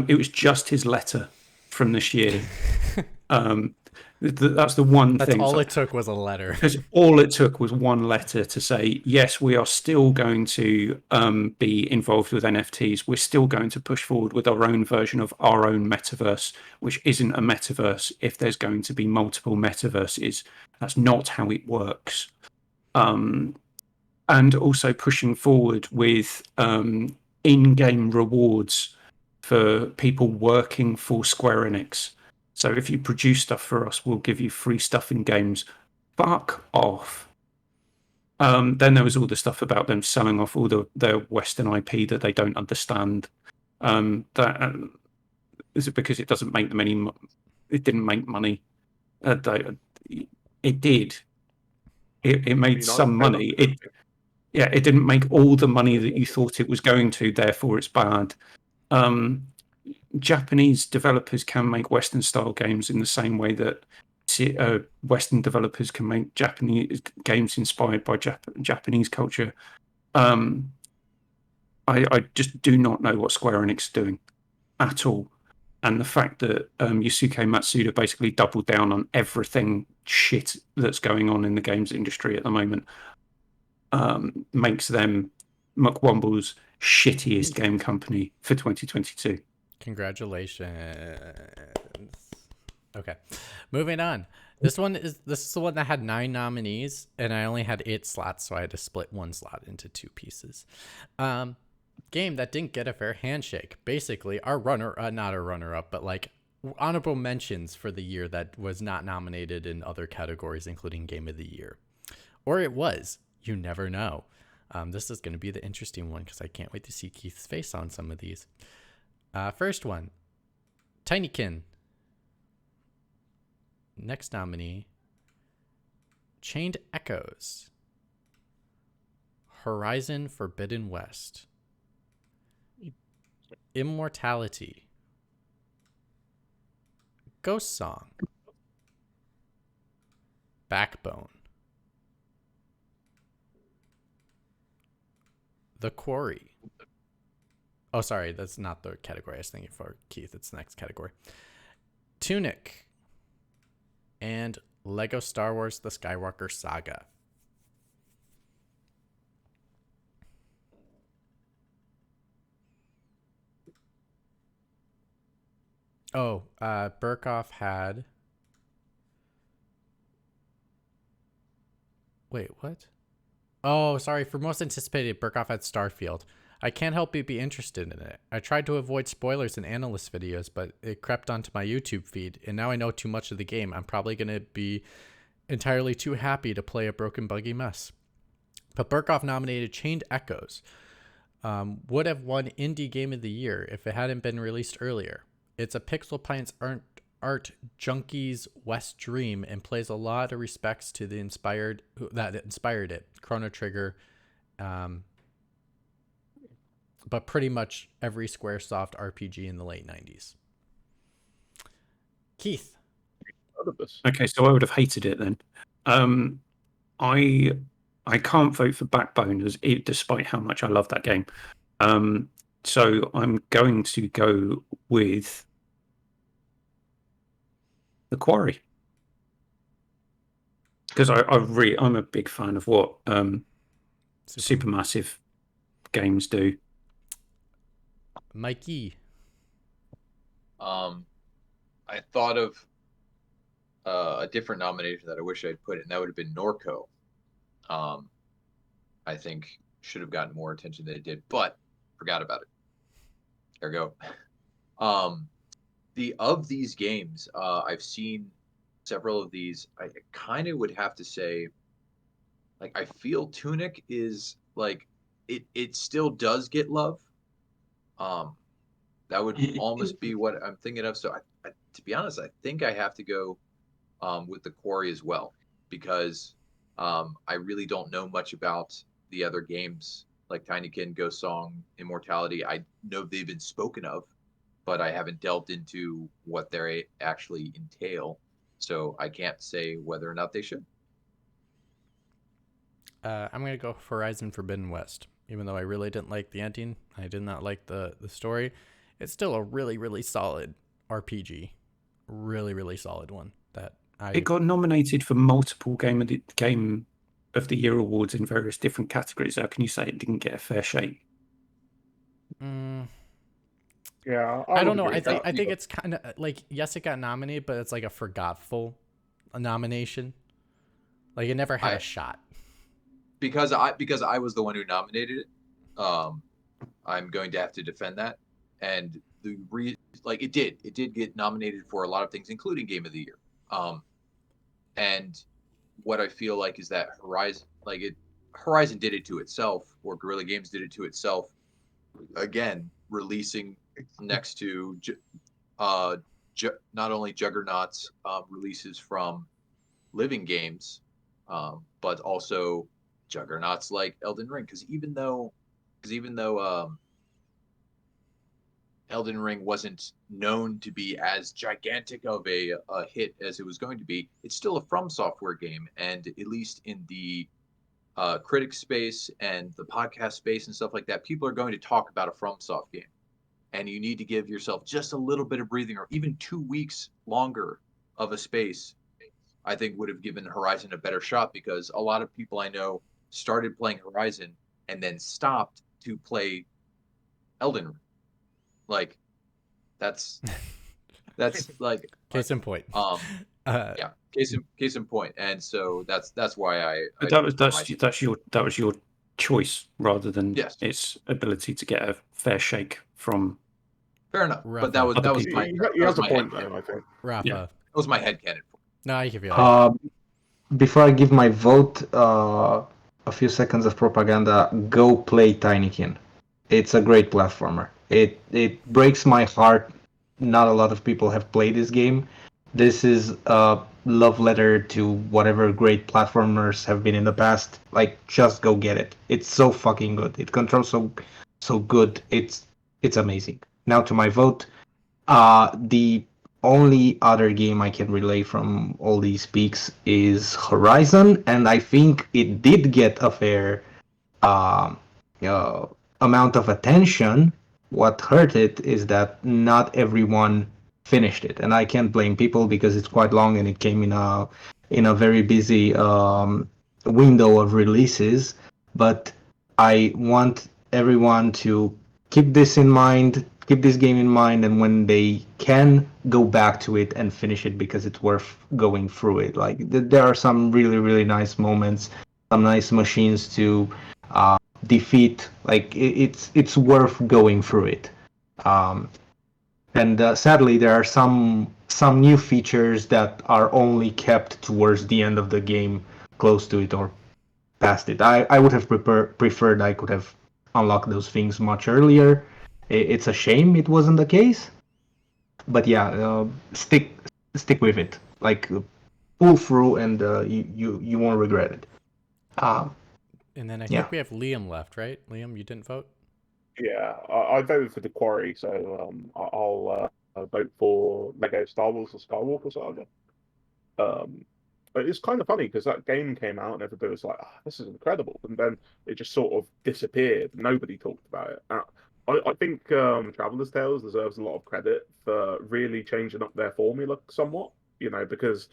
it was just his letter from this year. That's the one That's thing. all it took was a letter. Because all it took was one letter to say, yes, we are still going to be involved with NFTs. We're still going to push forward with our own version of our own metaverse, which isn't a metaverse if there's going to be multiple metaverses. That's not how it works. And also pushing forward with in-game rewards for people working for Square Enix. So if you produce stuff for us, we'll give you free stuff in games. Fuck off. Then there was all the stuff about them selling off all their Western IP that they don't understand. Is it because it doesn't make them any? It didn't make money. It did. It made some money. It didn't make all the money that you thought it was going to. Therefore, it's bad. Japanese developers can make Western style games in the same way that Western developers can make Japanese games inspired by Japanese culture. I just do not know what Square Enix are doing at all. And the fact that Yusuke Matsuda basically doubled down on everything shit that's going on in the games industry at the moment makes them McWomble's shittiest game company for 2022. Congratulations. Okay, moving on. This is the one that had 9 nominees, and I only had 8 slots, so I had to split one slot into 2 pieces. Game that didn't get a fair handshake. Basically, our not a runner-up, but like honorable mentions for the year that was not nominated in other categories, including Game of the Year. Or it was. You never know. This is going to be the interesting one because I can't wait to see Keith's face on some of these. First one, Tinykin. Next nominee, Chained Echoes, Horizon Forbidden West, Immortality, Ghost Song, Backbone, The Quarry. Oh, sorry, that's not the category I was thinking for, Keith. It's the next category. Tunic and Lego Star Wars The Skywalker Saga. Oh, Burkoff had... Wait, what? Oh, sorry. For most anticipated, Burkoff had Starfield. I can't help but be interested in it. I tried to avoid spoilers in analyst videos, but it crept onto my YouTube feed, and now I know too much of the game. I'm probably going to be entirely too happy to play a broken, buggy mess. But Burkoff nominated Chained Echoes. Would have won Indie Game of the Year if it hadn't been released earlier. It's a Pixel Pints art junkie's West Dream and plays a lot of respects to the inspired it, Chrono Trigger, but pretty much every Squaresoft RPG in the late 90s. Keith. Okay, so I would have hated it then. I can't vote for Backbone despite how much I love that game. So I'm going to go with The Quarry. Because I'm a big fan of what Supermassive games do. Mikey. I thought of a different nomination that I wish I'd put, and that would have been Norco. I think should have gotten more attention than it did, but forgot about it. There we go. Of these games, I've seen several of these. I kind of would have to say, like, I feel Tunic is like it still does get love. Um, that would almost be what I'm thinking of. So to be honest, I think I have to go with the Quarry as well, because I really don't know much about the other games like Tinykin, Ghost Song, Immortality. I know they've been spoken of, but I haven't delved into what they actually entail. So I can't say whether or not they should. I'm gonna go Horizon Forbidden West. Even though I really didn't like the ending, I did not like the story. It's still a really, really solid RPG. Really, really solid one. That It got nominated for multiple Game of the Year awards in various different categories. How can you say it didn't get a fair shake? Yeah, I don't would know. agree with I that. think it's kind of like, yes, it got nominated, but it's like a forgetful nomination. Like it never had a shot. Because I was the one who nominated it. I'm going to have to defend that. And it did get nominated for a lot of things, including Game of the Year. And what I feel like is that Horizon did it to itself, or Guerrilla Games did it to itself. Again, releasing next to not only Juggernaut's releases from living games, but also Juggernauts like Elden Ring. Because even though Elden Ring wasn't known to be as gigantic of a hit as it was going to be, it's still a From Software game, and at least in the critic space and the podcast space and stuff like that, people are going to talk about a FromSoft game, and you need to give yourself just a little bit of breathing, or even 2 weeks longer of a space. I think would have given Horizon a better shot, because a lot of people I know started playing Horizon and then stopped to play Elden Ring. Like that's like Case in point. Yeah, case in point. And so that's why I But that was your choice rather than Yes. its ability to get a fair shake from. Fair enough. Rafa. But that was my He has a my point headcanon. though, I think. Rafa. Yeah. That was my headcanon. No, you can be like, Before I give my vote, a few seconds of propaganda. Go play Tinykin. It's a great platformer. It breaks my heart. Not a lot of people have played this game. This is a love letter to whatever great platformers have been in the past. Like, just go get it. It's so fucking good. It controls so good. It's amazing. Now to my vote. The only other game I can relay from all these peaks is Horizon, and I think it did get a fair uh, uh, amount of attention. What hurt it is that not everyone finished it, and I can't blame people because it's quite long and it came in a very busy window of releases. But I want everyone to keep this in mind, keep this game in mind, and when they can, go back to it and finish it because it's worth going through it. Like there are some really really nice moments, some nice machines to defeat. Like it's worth going through it. And sadly, there are some new features that are only kept towards the end of the game, close to it or past it. I would have preferred I could have unlocked those things much earlier. It's a shame it wasn't the case, but yeah, stick with it. Like pull through, and you won't regret it. and then I yeah. think we have Liam left, right? Liam, you didn't vote? Yeah, I voted for the Quarry, so I'll vote for Lego Star Wars or Skywalker Saga. But it's kind of funny because that game came out and everybody was like, "This is incredible," and then it just sort of disappeared. Nobody talked about it. I think Traveller's Tales deserves a lot of credit for really changing up their formula somewhat. Because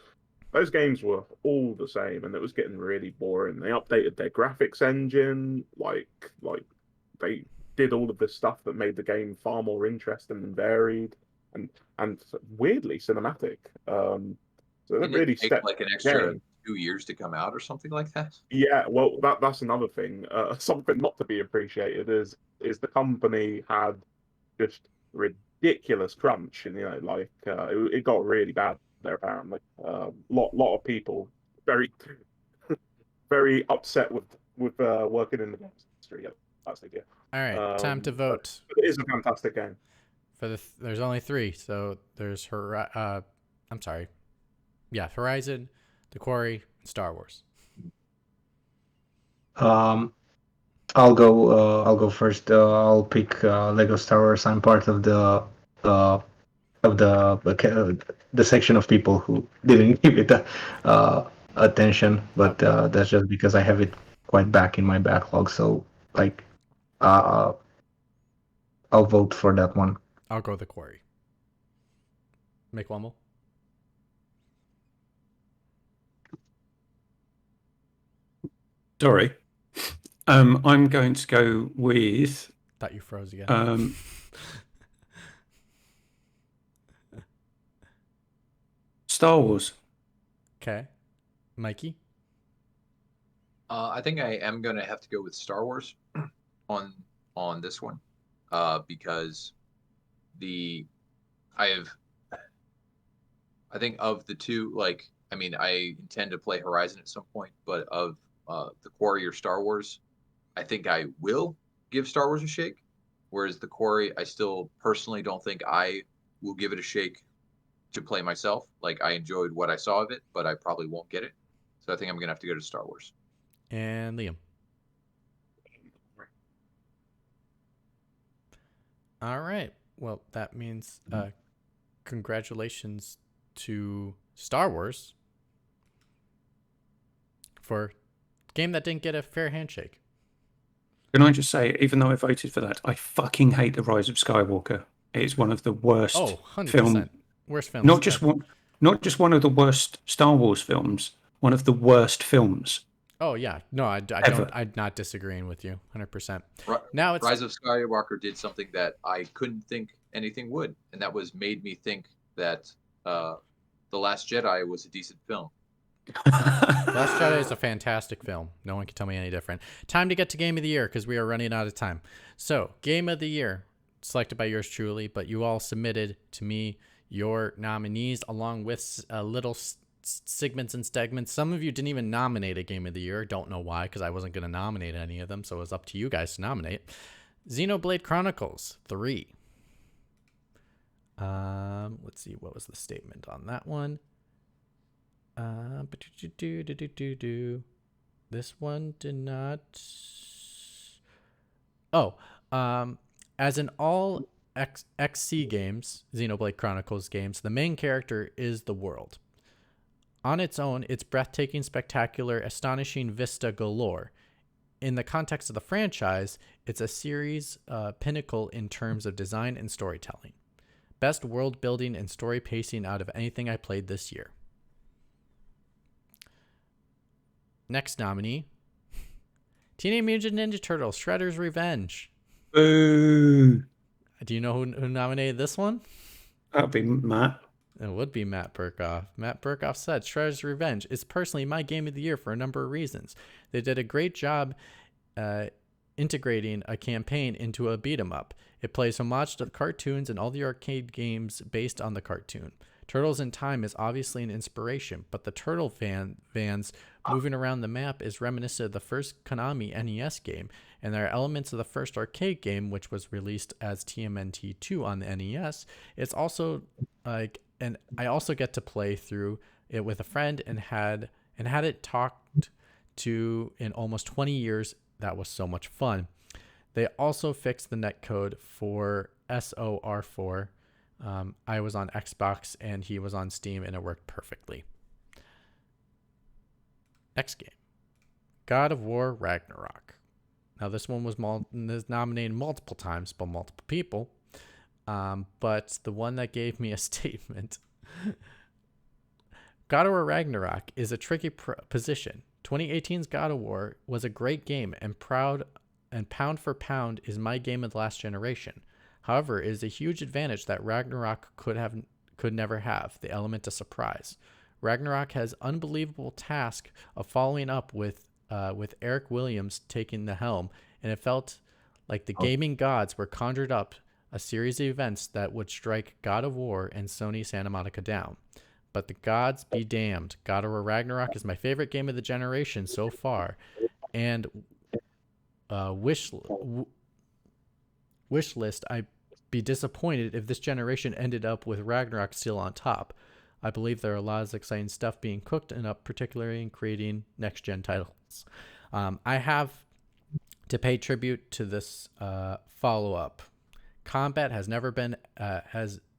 those games were all the same and it was getting really boring. They updated their graphics engine, like they did all of this stuff that made the game far more interesting and varied and weirdly cinematic. So So they Didn't it really take stepped like an the extra game. 2 years to come out or something like that? Yeah, well, that's another thing. Something not to be appreciated is the company had just ridiculous crunch, and it got really bad there apparently. Lot of people very very upset with working in the games industry. Yeah, that's the idea. All right, time to But vote. it is a fantastic game. For there's only three, so there's I'm sorry, yeah, Horizon, The Quarry, and Star Wars. I'll go. I'll go first. I'll pick Lego Star Wars. I'm part of uh, the section of people who didn't give it attention, but that's just because I have it quite back in my backlog. So like, uh, I'll vote for that one. I'll go The Quarry. Make one more. Sorry. I'm going to go with. Thought you froze again. Star Wars. Okay, Mikey. I think I am going to have to go with Star Wars on this one, because I have, I think of the two, like, I mean, I intend to play Horizon at some point, but of the Quarry or Star Wars, I think I will give Star Wars a shake. Whereas the Quarry, I still personally don't think I will give it a shake to play myself. Like, I enjoyed what I saw of it, but I probably won't get it. So I think I'm going to have to go to Star Wars. And Liam. All right. Well, that means congratulations to Star Wars for a game that didn't get a fair handshake. Can I just say, even though I voted for that, I fucking hate The Rise of Skywalker. It's one of the worst 100%. Worst films. Not just one of the worst Star Wars films, one of the worst films. Oh yeah, no, I don't. I'm not disagreeing with you, 100%. Now it's Rise of Skywalker did something that I couldn't think anything would, and that was made me think that The Last Jedi was a decent film. Last Jedi is a fantastic film. No one can tell me any different. Time to get to Game of the Year because we are running out of time. So, Game of the Year, selected by yours truly, but you all submitted to me your nominees along with little segments and segments. Some of you didn't even nominate a Game of the Year. Don't know why, because I wasn't going to nominate any of them, so it was up to you guys to nominate. Xenoblade Chronicles 3. Let's see, what was the statement on that one? This one did not. As in all XC games, Xenoblade Chronicles games, the main character is the world. On its own, it's breathtaking, spectacular, astonishing vista galore. In the context of the franchise, it's a series pinnacle in terms of design and storytelling. Best world building and story pacing out of anything I played this year. Next nominee, Teenage Mutant Ninja Turtles: Shredder's Revenge. Boo! Do you know who nominated this one? That'd be Matt. It would be Matt Burkoff. Matt Burkoff said, Shredder's Revenge is personally my game of the year for a number of reasons. They did a great job integrating a campaign into a beat-em-up. It plays homage to the cartoons and all the arcade games based on the cartoon. Turtles in Time is obviously an inspiration, but the turtle vans moving around the map is reminiscent of the first Konami NES game, and there are elements of the first arcade game, which was released as TMNT2 on the NES. It's also like, and I also get to play through it with a friend and had it talked to in almost 20 years. That was so much fun. They also fixed the netcode for SOR4. I was on Xbox and he was on Steam, and it worked perfectly. Next game, God of War Ragnarok. Now this one was nominated multiple times by multiple people, but the one that gave me a statement, God of War Ragnarok is a tricky position. 2018's God of War was a great game and pound for pound is my game of the last generation. However, it is a huge advantage that Ragnarok could never have, the element of surprise. Ragnarok has unbelievable task of following up with Eric Williams taking the helm, and it felt like the gaming gods were conjured up a series of events that would strike God of War and Sony Santa Monica down. But the gods be damned. God of War Ragnarok is my favorite game of the generation so far, and wish list, I'd be disappointed if this generation ended up with Ragnarok still on top. I believe there are a lot of exciting stuff being cooked and up, particularly in creating next-gen titles. I have to pay tribute to this follow-up. Combat has never been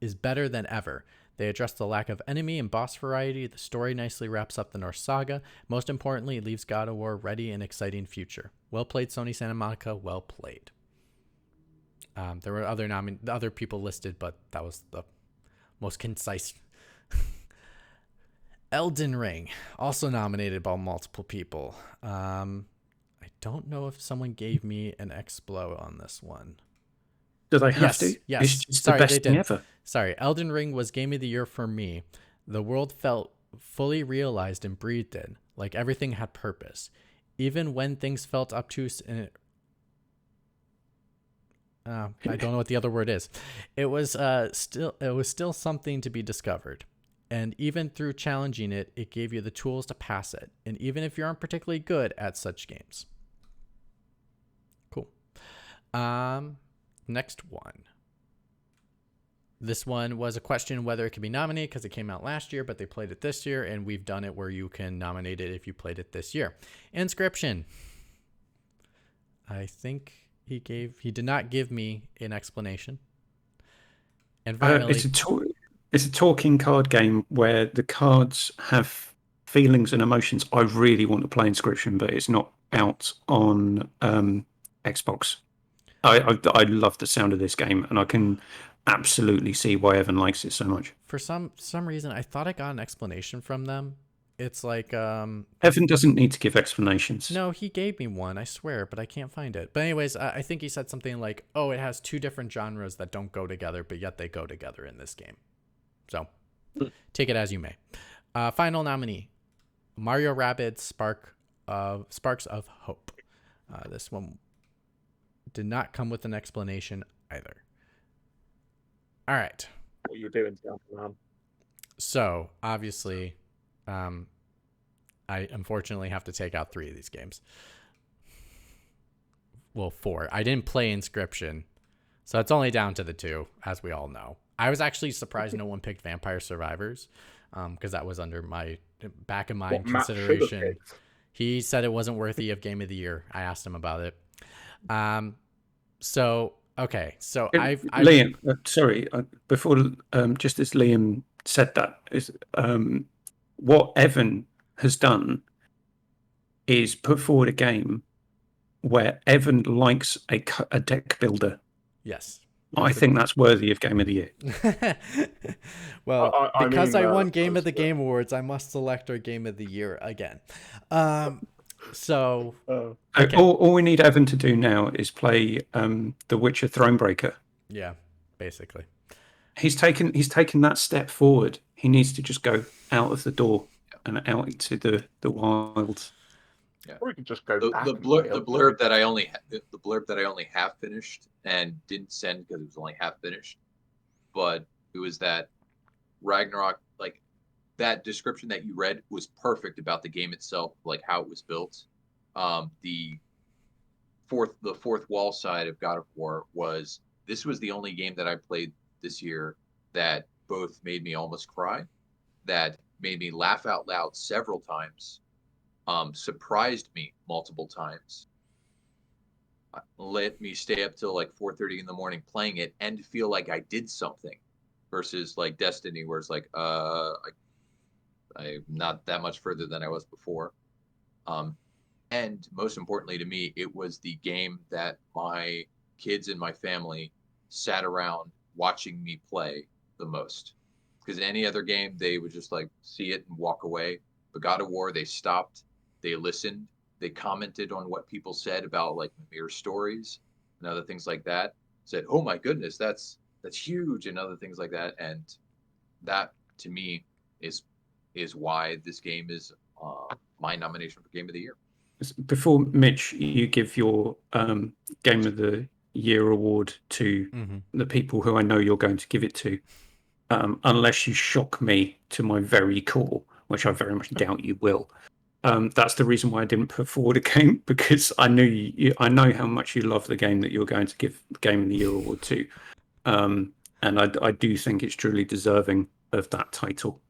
is better than ever. They address the lack of enemy and boss variety. The story nicely wraps up the Norse saga. Most importantly, it leaves God of War ready and exciting future. Well played, Sony Santa Monica. Well played. There were other people listed, but that was the most concise. Elden Ring, also nominated by multiple people. I don't know if someone gave me an explo on this one. Do they have to? Yes. It's just Sorry, the they best thing did. ever. Sorry, Elden Ring was Game of the Year for me. The world felt fully realized and breathed in, like everything had purpose. Even when things felt obtuse and I don't know what the other word is. It was still something to be discovered. And even through challenging it, it gave you the tools to pass it. And even if you aren't particularly good at such games. Cool. Next one. This one was a question whether it could be nominated because it came out last year, but they played it this year, and we've done it where you can nominate it if you played it this year. Inscription. I think he did not give me an explanation. And finally, it's a talking card game where the cards have feelings and emotions. I really want to play Inscription, but it's not out on Xbox. I love the sound of this game, and I can absolutely see why Evan likes it so much. For some reason, I thought I got an explanation from them. It's like Evan doesn't need to give explanations. No, he gave me one, I swear, but I can't find it. But anyways, I think he said something like, "Oh, it has two different genres that don't go together, but yet they go together in this game." So, take it as you may. Final nominee: Mario Rabbids Sparks of Hope. This one did not come with an explanation either. All right. What are you doing, man? So, obviously, I unfortunately have to take out 3 of these games. Well, 4. I didn't play Inscription, so it's only down to the 2, as we all know. I was actually surprised no one picked Vampire Survivors, because that was under my back of mind consideration. He said it wasn't worthy of Game of the Year. I asked him about it. So okay, so I've Liam, sorry, before just as Liam said that, is what Evan has done is put forward a game where Evan likes a deck builder. Yes. I think that's worthy of Game of the Year. Well, because I won Game of the Game Awards, I must select our Game of the Year again. So okay. All we need Evan to do now is play The Witcher Thronebreaker. Yeah, basically. He's taken that step forward. He needs to just go out of the door and out into the wilds. Yeah. Or we could just go the back. The blurb that I only half finished and didn't send because it was only half finished, but it was that Ragnarok, like that description that you read was perfect about the game itself, like how it was built. The fourth wall side of God of War was the only game that I played this year that both made me almost cry, that made me laugh out loud several times, surprised me multiple times, let me stay up till like 4:30 in the morning playing it and feel like I did something, versus like Destiny where it's like I'm not that much further than I was before. And most importantly to me, it was the game that my kids and my family sat around watching me play the most. Because in any other game, they would just like see it and walk away. But God of War, they stopped, they listened, they commented on what people said about like Mimir stories and other things like that. Said, "Oh my goodness, that's huge," and other things like that. And that to me is is why this game is my nomination for Game of the Year. Before Mitch, you give your Game of the Year award to the people who I know you're going to give it to, unless you shock me to my very core, which I very much doubt you will. That's the reason why I didn't put forward a game, because I knew I know how much you love the game that you're going to give the Game of the Year award to, and I do think it's truly deserving of that title.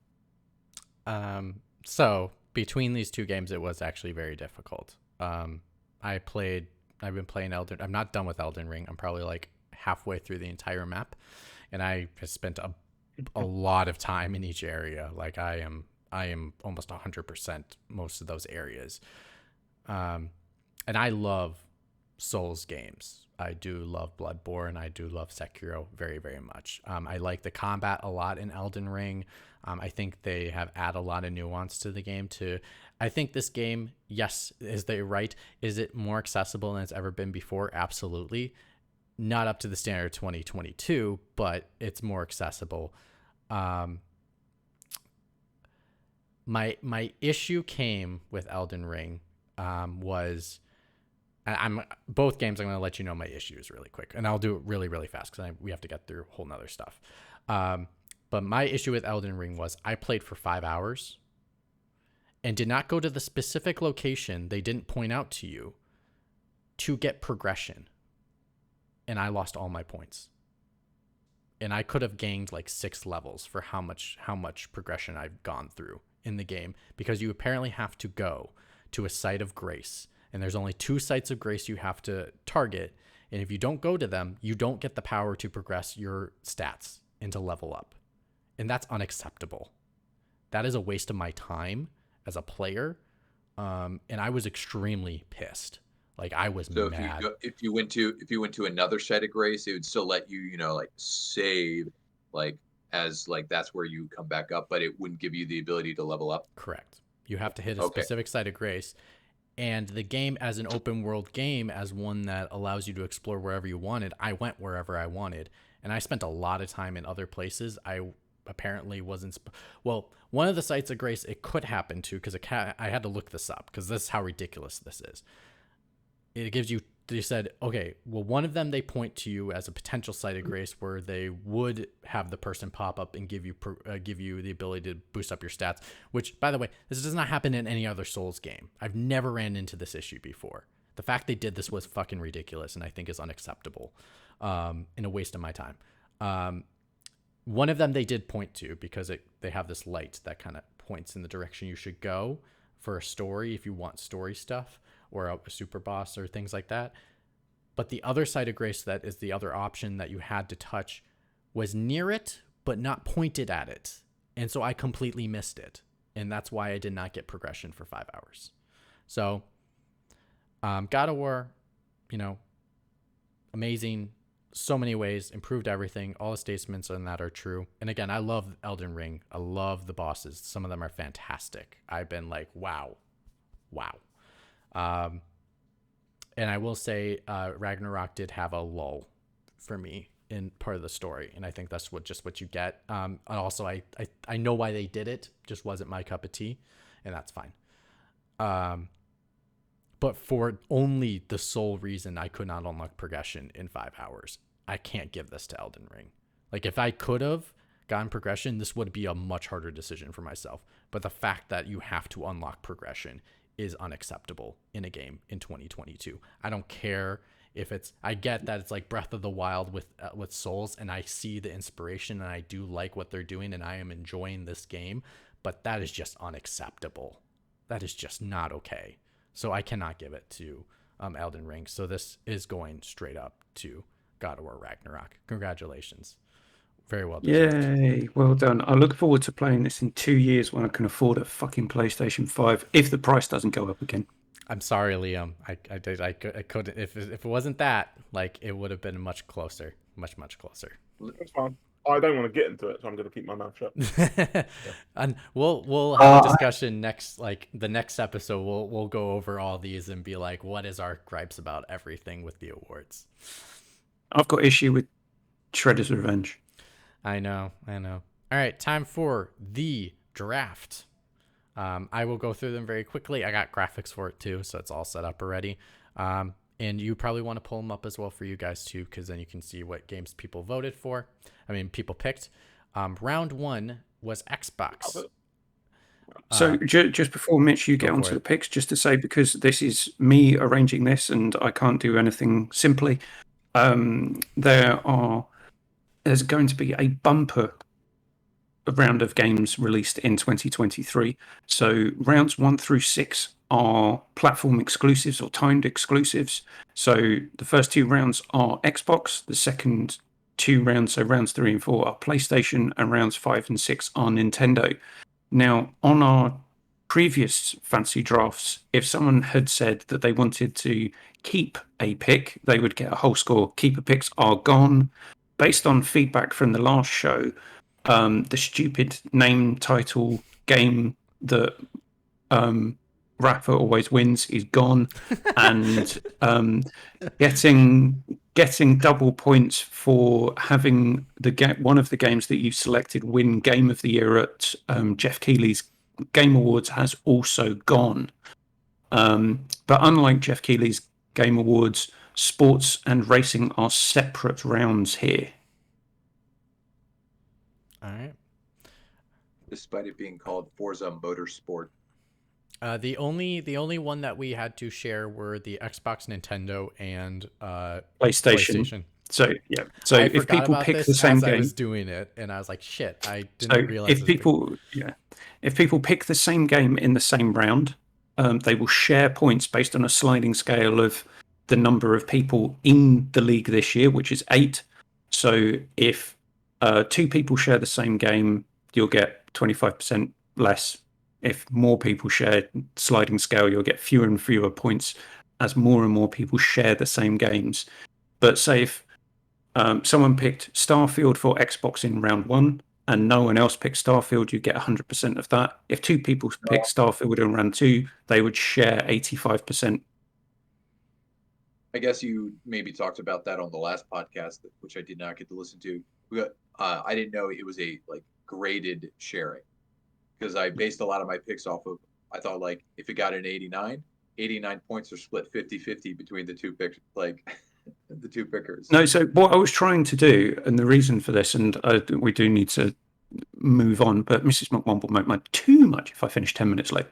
So between these two games, it was actually very difficult. I've been playing I'm not done with Elden Ring. I'm probably like halfway through the entire map, and I have spent a lot of time in each area. Like I am almost 100% most of those areas. And I love Souls games. I do love Bloodborne. I do love Sekiro very, very much. I like the combat a lot in Elden Ring. I think they have added a lot of nuance to the game too. I think this game, yes, is they right? Is it more accessible than it's ever been before? Absolutely. Not up to the standard of 2022, but it's more accessible. My issue came with Elden Ring was I'm both games. I'm going to let you know my issues really quick, and I'll do it really, really fast because we have to get through whole nother stuff. But my issue with Elden Ring was I played for 5 hours and did not go to the specific location they didn't point out to you to get progression, and I lost all my points. And I could have gained like 6 levels for how much progression I've gone through in the game, because you apparently have to go to a site of grace, and there's only 2 sites of grace you have to target, and if you don't go to them, you don't get the power to progress your stats and to level up. And that's unacceptable. That is a waste of my time as a player, and I was extremely pissed. Like I was So mad. if you went to another site of grace, it would still let you, like save, like as like that's where you come back up, but it wouldn't give you the ability to level up. Correct. You have to hit a Okay. specific site of grace. And the game as an open world game, as one that allows you to explore wherever you wanted, I went wherever I wanted. And I spent a lot of time in other places. I apparently wasn't. Well, one of the sites of grace it could happen to, because I had to look this up because this is how ridiculous this is. It gives you, they said, okay, well, one of them they point to you as a potential site of grace where they would have the person pop up and give you the ability to boost up your stats, which, by the way, this does not happen in any other Souls game. I've never ran into this issue before. The fact they did this was fucking ridiculous, and I think is unacceptable, and a waste of my time. One of them they did point to because they have this light that kind of points in the direction you should go for a story if you want story stuff, or a super boss or things like that. But the other side of grace, that is the other option that you had to touch, was near it, but not pointed at it. And so I completely missed it. And that's why I did not get progression for 5 hours. So, God of War, amazing, so many ways, improved everything. All the statements on that are true. And again, I love Elden Ring. I love the bosses. Some of them are fantastic. I've been like, wow. And I will say Ragnarok did have a lull for me in part of the story, and I think that's what you get. And also, I know why they did it, just wasn't my cup of tea, and that's fine. But for only the sole reason I could not unlock progression in 5 hours, I can't give this to Elden Ring. Like if I could have gotten progression, this would be a much harder decision for myself. But the fact that you have to unlock progression is unacceptable in a game in 2022. I don't care if I get that it's like Breath of the Wild with Souls, and I see the inspiration and I do like what they're doing and I am enjoying this game, but that is just unacceptable. That is just not okay. So I cannot give it to Elden Ring. So this is going straight up to God of War Ragnarok. Congratulations. Very well deserved. Yay, well done. I look forward to playing this in 2 years when I can afford a fucking PlayStation 5, if the price doesn't go up again. I'm sorry, Liam. I couldn't. If it wasn't that, like, it would have been much closer, much closer. That's fine. I don't want to get into it, so I'm going to keep my mouth shut. And we'll have a discussion next, like the next episode. We'll go over all these and be like, what is our gripes about everything with the awards? I've got issue with Shredder's Revenge. I know. All right, time for the draft. I will go through them very quickly. I got graphics for it too, so it's all set up already. And you probably want to pull them up as well for you guys too, because then you can see what games people voted for. People picked. Round 1 was Xbox. So just before Mitch, you get go for onto it. the picks, just to say, because this is me arranging this and I can't do anything simply, there's going to be a bumper round of games released in 2023. So rounds 1 through 6 are platform exclusives or timed exclusives. So the first 2 rounds are Xbox, the second 2 rounds, so rounds 3 and 4, are PlayStation, and rounds 5 and 6 are Nintendo. Now, on our previous fancy drafts, if someone had said that they wanted to keep a pick, they would get a whole score. Keeper picks are gone. Based on feedback from the last show, the stupid name title game that Rafa always wins is gone, and getting double points for having one of the games that you selected win Game of the Year at Jeff Keighley's Game Awards has also gone. But unlike Jeff Keighley's Game Awards, sports and racing are separate rounds here. All right. Despite it being called Forza Motorsport. The only one that we had to share were the Xbox, Nintendo, and PlayStation. So yeah. So I if forgot people about pick this the same as game, I was doing it, and I was like, "Shit!" I didn't realize. If people pick the same game in the same round, they will share points based on a sliding scale of the number of people in the league this year, which is 8. So if 2 people share the same game, you'll get 25% less. If more people share sliding scale, you'll get fewer and fewer points as more and more people share the same games. But say if someone picked Starfield for Xbox in round 1 and no one else picked Starfield, you get 100% of that. If 2 people pick Starfield in round 2, they would share 85%. I guess you maybe talked about that on the last podcast, which I did not get to listen to. I didn't know it was a graded sharing, because I based a lot of my picks off of, I thought if it got an 89 points are split 50-50 between the two picks, the two pickers. No, so what I was trying to do, and the reason for this, and we do need to move on, but Mrs. McWomble won't mind too much if I finish 10 minutes late,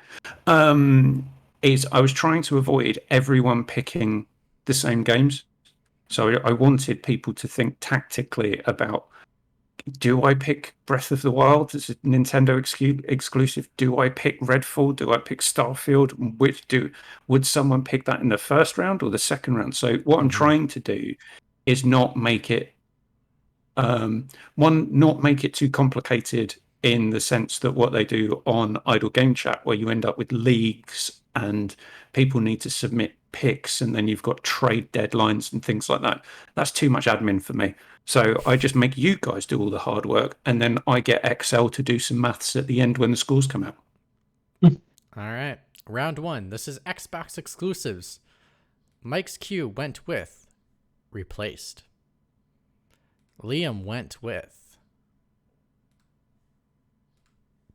is I was trying to avoid everyone picking the same games. So I wanted people to think tactically about, do I pick Breath of the Wild as a Nintendo exclusive? Do I pick Redfall? Do I pick Starfield? Would someone pick that in the first round or the second round? So what I'm trying to do is not make it not make it too complicated, in the sense that what they do on Idle Game Chat, where you end up with leagues and people need to submit picks and then you've got trade deadlines and things like that. That's too much admin for me. So I just make you guys do all the hard work, and then I get Excel to do some maths at the end when the scores come out. All right. Round 1. This is Xbox exclusives. Mike's Q went with Replaced. Liam went with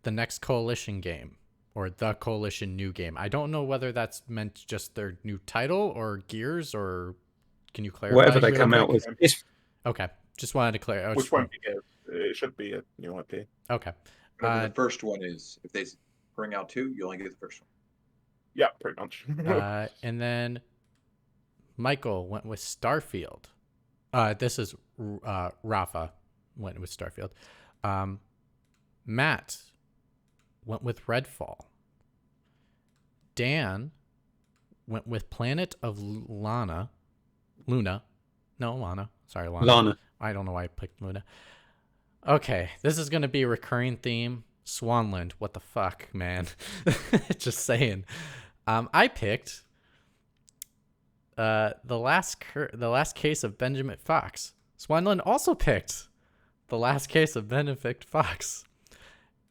the Next Coalition game, or the Coalition new game. I don't know whether that's meant just their new title or Gears, or can you clarify? Whatever they come out with. Okay. Just wanted to clarify. Which won't be Gears. It should be a new IP. Okay. The first one is, if they bring out 2, you only get the first one. Yeah, pretty much. And then Michael went with Starfield. This is Rafa went with Starfield. Matt went with Redfall. Dan went with Planet of Lana. No, Lana. Sorry, Lana. Lana. I don't know why I picked Luna. Okay, this is going to be a recurring theme. Swanland. What the fuck, man? Just saying. I picked the last case of Benjamin Fox. Swanland also picked the last case of Benedict Fox.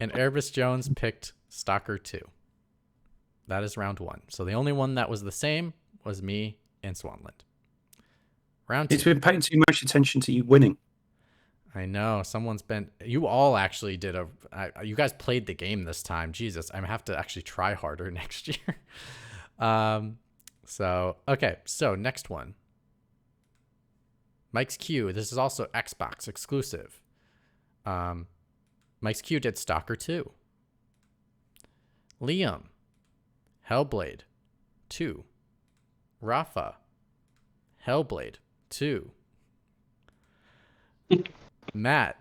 And Erebus Jones picked Stalker 2. That is round 1. So the only one that was the same was me and Swanland. Round 2. It's been paying too much attention to you winning. I know someone's been. You all actually did you guys played the game this time. Jesus, I'm gonna have to actually try harder next year. So okay. So next one. Mike's Q. This is also Xbox exclusive. Mike's Q did Stalker 2. Liam. Hellblade 2. Rafa. Hellblade 2. Matt.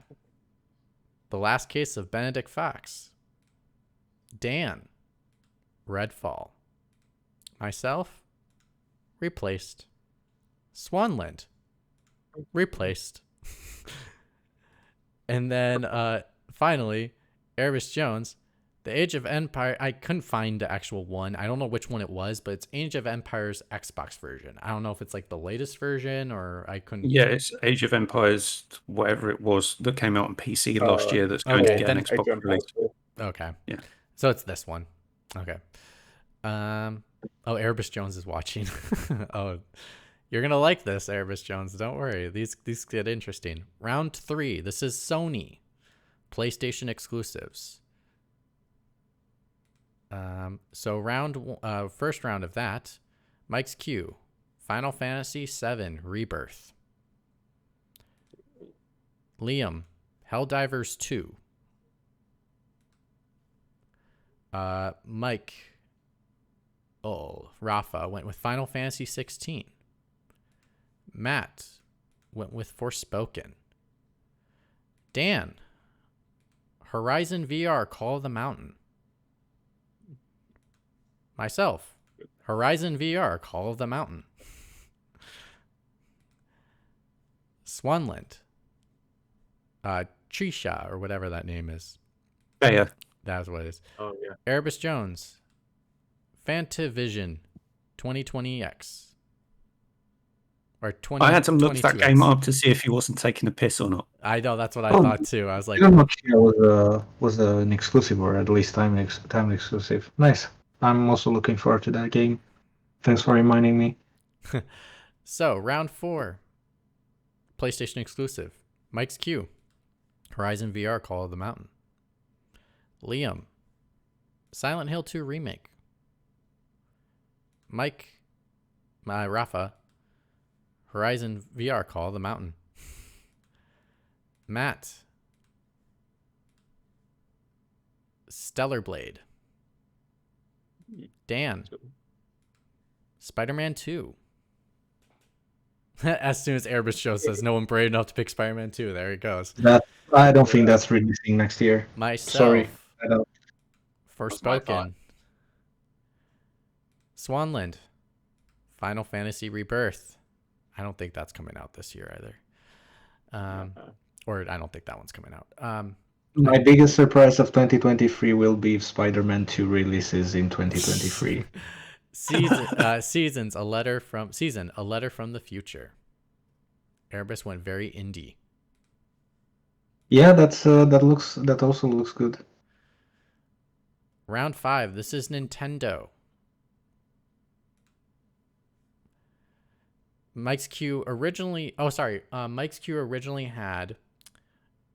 The Last Case of Benedict Fox. Dan. Redfall. Myself. Replaced. Swanland. Replaced. And then finally, Erebus Jones. The Age of Empire. I couldn't find the actual one. I don't know which one it was, but it's Age of Empires Xbox version. I don't know if it's like the latest version or I couldn't. Yeah, it's Age of Empires, whatever it was that came out on PC last year. That's going okay, to get then an Xbox release. Okay. Yeah. So it's this one. Okay. Oh, Erebus Jones is watching. Oh, you're gonna like this, Erebus Jones. Don't worry. These get interesting. Round 3. This is Sony, PlayStation exclusives. So first round of that, Mike's Q, Final Fantasy VII Rebirth. Liam, Helldivers 2. Mike, Rafa went with Final Fantasy 16. Matt went with Forspoken. Dan, Horizon VR Call of the Mountain. Myself, Horizon VR Call of the Mountain. Swanland, Trisha, or whatever that name is. Yeah. That's what it is. Oh yeah. Erebus Jones, Fantavision 2020X. Or 20. I had to look that 22X. game up to see if he wasn't taking a piss or not. I know, that's what I thought too. I was like, I don't know if it was an exclusive or at least time exclusive. Nice. I'm also looking forward to that game. Thanks for reminding me. so round 4, PlayStation exclusive. Mike's Q, Horizon VR Call of the Mountain. Liam, Silent Hill 2 Remake. Mike, Rafa, Horizon VR Call of the Mountain. Matt, Stellar Blade. Dan, Spider-Man 2. As soon as Erebus Show says no one brave enough to pick Spider-Man 2, there he goes. I don't think that's releasing next year. Myself, Sorry. I don't. Forspoken. Swanland, Final Fantasy Rebirth. I don't think that's coming out this year either. Or I don't think that one's coming out. My biggest surprise of 2023 will be if Spider-Man 2 releases in 2023. Seasons, a letter from the future. Erebus went very indie. Yeah, that also looks good. Round 5. This is Nintendo. Mike's Q originally had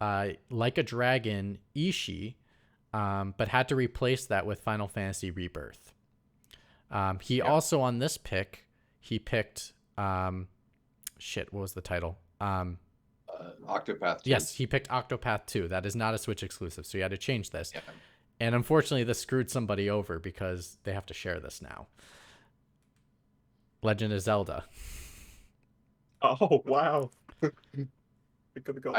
Like a Dragon Ishii, but had to replace that with Final Fantasy Rebirth. He also on this pick, he picked what was the title? Octopath 2. Yes, he picked Octopath 2. That is not a Switch exclusive, so you had to change this. Yeah. And unfortunately, this screwed somebody over because they have to share this now. Legend of Zelda. Oh wow! We could have got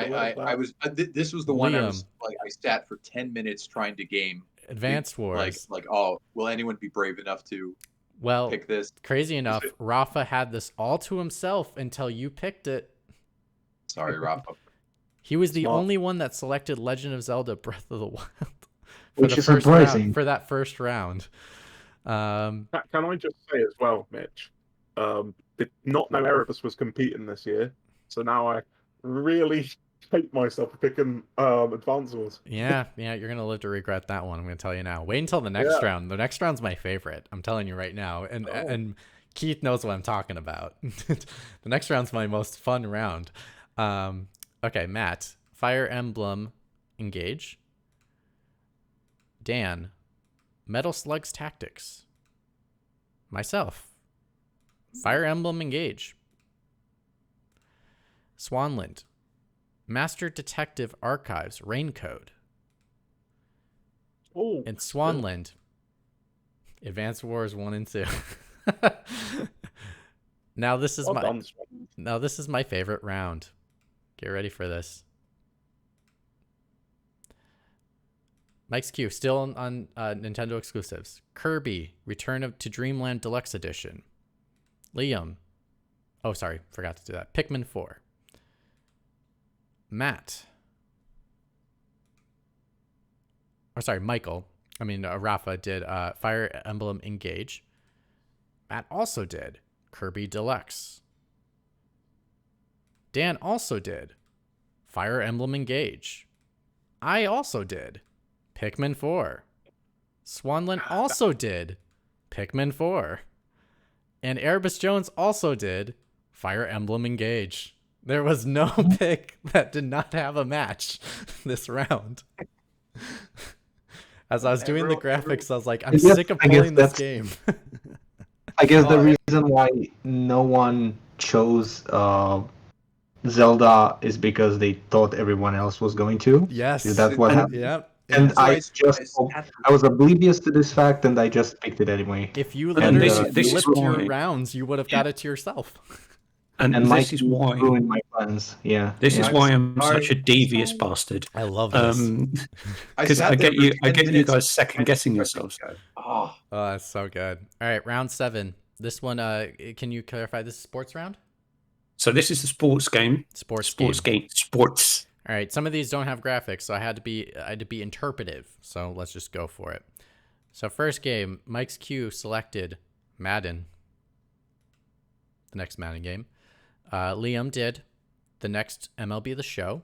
This was the one I was Liam. like. I sat for 10 minutes trying to game Advanced Wars. Will anyone be brave enough to Well, pick this? crazy enough, Rafa had this all to himself until you picked it. Sorry, Rafa. He was the Smart. only one that selected Legend of Zelda Breath of the Wild. Which is surprising. For that first round. Can I just say as well, Mitch? Did not know Erebus was competing this year, so now I really hate myself for picking Advance Wars. Yeah, you're going to live to regret that one, I'm going to tell you now. Wait until the next round. The next round's my favorite. I'm telling you right now. And Keith knows what I'm talking about. The next round's my most fun round. Okay, Matt. Fire Emblem Engage. Dan, Metal Slugs Tactics. Myself, Fire Emblem Engage. Swanland, Master Detective Archives Raincode. Oh, And Swanland, Advance Wars 1 and 2. Now this is well my done, Swan. now this is my favorite round. Get ready for this. Mike's Q, still on Nintendo exclusives. Kirby, to Dreamland Deluxe Edition. Liam. Oh, sorry, forgot to do that. Pikmin 4. Matt. Or sorry, Michael. Rafa did Fire Emblem Engage. Matt also did Kirby Deluxe. Dan also did Fire Emblem Engage. I also did Pikmin 4. Swanland also did Pikmin 4. And Erebus Jones also did Fire Emblem Engage. There was no pick that did not have a match this round. As I was doing the graphics, I was like, I'm sick of playing this game. I guess the reason why no one chose Zelda is because they thought everyone else was going to. Yes. Is that what happened? Yep. And I was oblivious to this fact, and I just picked it anyway. If you And literally this is flipped your why- rounds, you would have got it to yourself. And And this Mike is why ruined my plans. Yeah. this is yeah. why I'm such a devious bastard. I love this. Because I get you guys second guessing yourselves. Oh, Oh, that's so good. All right, round 7. This one, can you clarify this is sports round? So this is the sports game. Sports game. Sports. All right, some of these don't have graphics, so I had to be interpretive. So let's just go for it. So first game, Mike's Q selected Madden. The next Madden game. Liam did the next MLB The Show.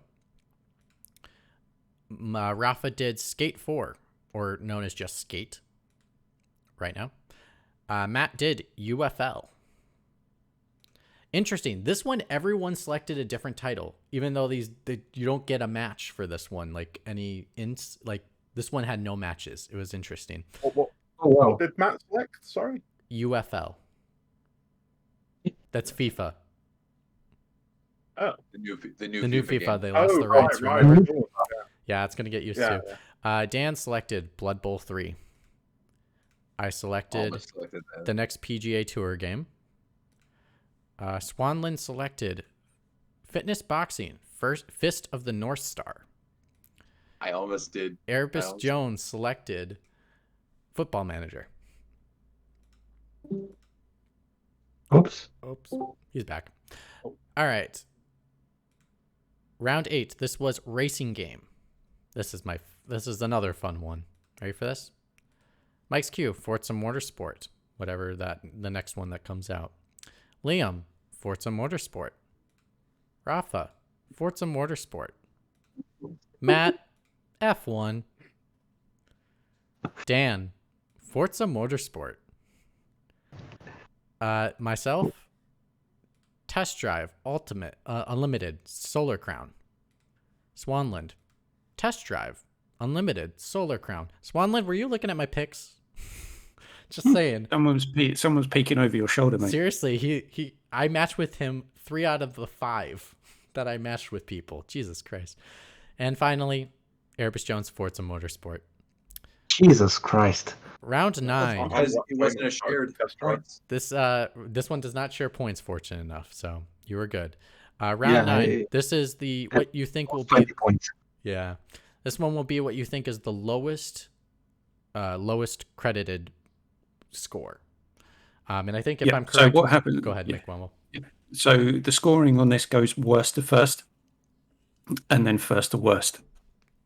Rafa did Skate 4, or known as just Skate right now. Matt did UFL. Interesting. This one, everyone selected a different title, even though you don't get a match for this one. This one had no matches. It was interesting. What wow. did Matt select? Sorry. UFL. That's FIFA. Oh, the new The new FIFA. FIFA. Game. They lost the right, rights. right. Remember? right. Yeah, it's gonna get used Yeah, to. Dan selected Blood Bowl 3. I selected Almost selected that. the next PGA Tour game. Swanland selected Fitness Boxing, Fist of the North Star. I almost did. Erebus Jones selected Football Manager. Oops. Oops. He's back. All right. Round 8. This was racing game. This is another fun one. Ready for this? Mike's Q, Forza Motorsport. Whatever the next one that comes out. Liam, Forza Motorsport. Rafa, Forza Motorsport. Matt, F1. Dan, Forza Motorsport. Myself, Test Drive Ultimate Unlimited Solar Crown. Swanland, Test Drive Unlimited Solar Crown. Swanland, were you looking at my picks? Just saying. Someone's peeking over your shoulder, mate. Seriously, I matched with him 3 out of the 5 that I matched with people. Jesus Christ. And finally, Erebus Jones Forza Motorsport. Jesus Christ. Round 9. Because it wasn't a shared points. This one does not share points, fortunate enough. So you were good. Round 9. This is what you think will be. 20 points. Yeah, this one will be what you think is the lowest credited score. And I think if I'm correct, so what happened? Go ahead, Nick Wemmel. So the scoring on this goes worst to first, and then first to worst.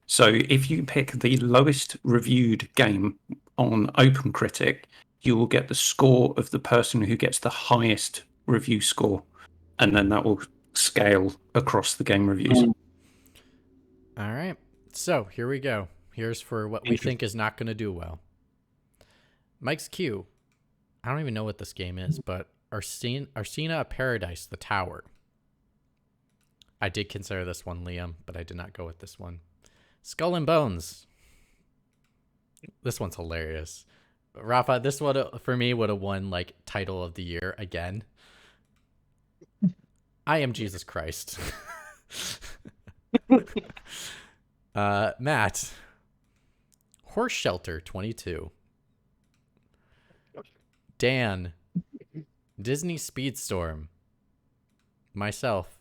So if you pick the lowest reviewed game on OpenCritic, you will get the score of the person who gets the highest review score, and then that will scale across the game reviews. All right. So here we go. Here's for what we think is not going to do well. Mike's Q. I don't even know what this game is, but Arsena of Paradise, the Tower. I did consider this one, Liam, but I did not go with this one. Skull and Bones. This one's hilarious. Rafa, this one for me would have won like title of the year again. I am Jesus Christ. Matt. Horse Shelter 22. Dan. Disney Speedstorm. Myself.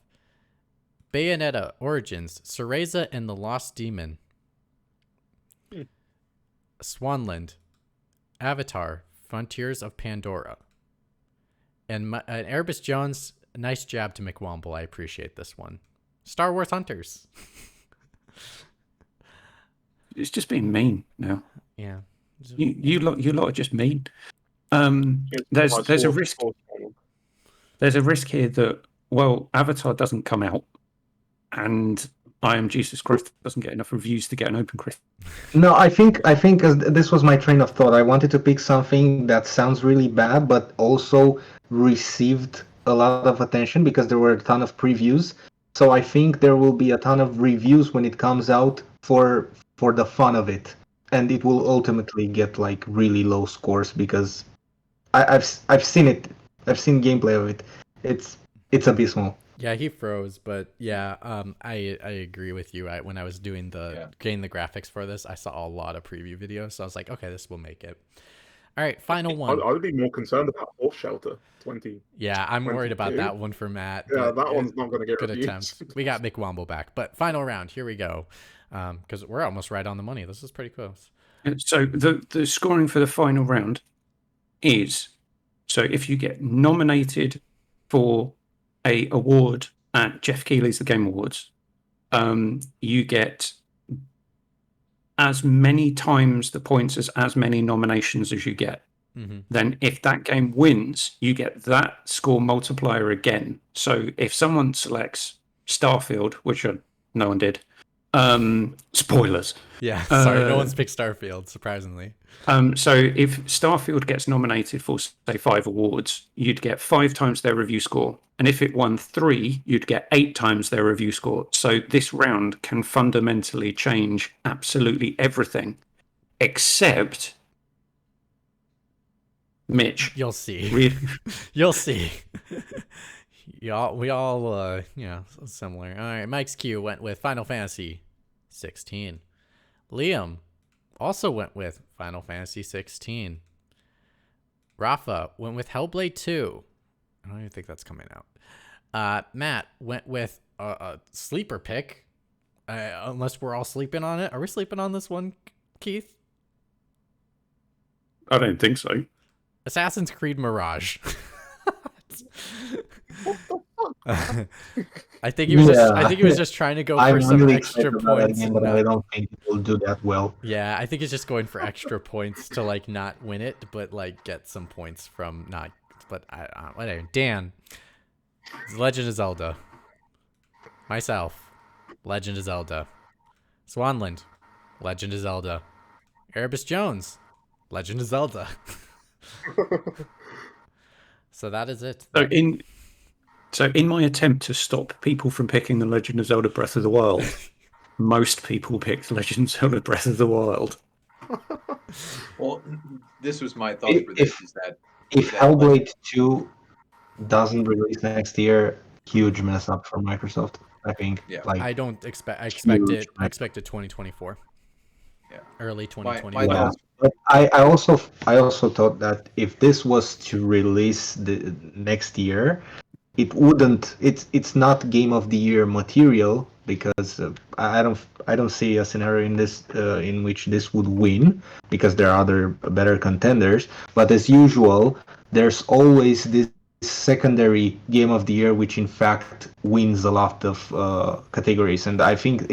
Bayonetta Origins. Cereza and the Lost Demon. Swanland. Avatar. Frontiers of Pandora. And Erebus Jones. Nice jab to McWomble. I appreciate this one. Star Wars Hunters. It's just being mean now. Yeah. You lot are just mean. There's a risk. There's a risk here that, well, Avatar doesn't come out, and I Am Jesus Christ doesn't get enough reviews to get an open critic. No, I think this was my train of thought. I wanted to pick something that sounds really bad, but also received a lot of attention because there were a ton of previews. So I think there will be a ton of reviews when it comes out for the fun of it, and it will ultimately get like really low scores because I've seen it. I've seen gameplay of it. It's abysmal. Yeah, he froze, but yeah, I agree with you. When I was doing getting the graphics for this, I saw a lot of preview videos, so I was like, okay, this will make it. All right, final one. I would be more concerned about Horse Shelter 20. Yeah, I'm worried about that one for Matt. Yeah, that one's not going to get good reviews. attempt. We got McWomble back, but final round. Here we go, because we're almost right on the money. This is pretty close. So the scoring for the final round is, so if you get nominated for a award at Jeff Keighley's The Game Awards, you get as many times the points as many nominations as you get. Mm-hmm. Then if that game wins, you get that score multiplier again. So if someone selects Starfield, which no one did, spoilers. Yeah, sorry, no one's picked Starfield, surprisingly. So if Starfield gets nominated for, say, 5 awards, you'd get 5 times their review score. And if it won 3, you'd get 8 times their review score. So this round can fundamentally change absolutely everything, except Mitch. You'll see. You'll see. We all similar. All right, Mike's Q went with Final Fantasy 16. Liam also went with Final Fantasy 16. Rafa went with Hellblade 2. I don't even think that's coming out. Matt went with a sleeper pick. Unless we're all sleeping on it. Are we sleeping on this one, Keith? I don't think so. Assassin's Creed Mirage. I think he was just trying to go for some really extra points. Again, but I don't think it will do that well. Yeah, I think he's just going for extra points to like not win it, but like get some points from not. But whatever. Dan, Legend of Zelda. Myself, Legend of Zelda. Swanland, Legend of Zelda. Erebus Jones, Legend of Zelda. So that is it. So in my attempt to stop people from picking The Legend of Zelda Breath of the Wild, most people picked Legend of Zelda Breath of the Wild. Well, this was my thought for this, is that if Hellblade 2 doesn't release next year, huge mess up for Microsoft. I think. Yeah. Like, I expect it 2024. Yeah. Early 2024. yeah. But I also thought that if this was to release the next year, it wouldn't. It's not Game of the Year material because I don't see a scenario in this in which this would win because there are other better contenders. But as usual, there's always this secondary Game of the Year which in fact wins a lot of categories. And I think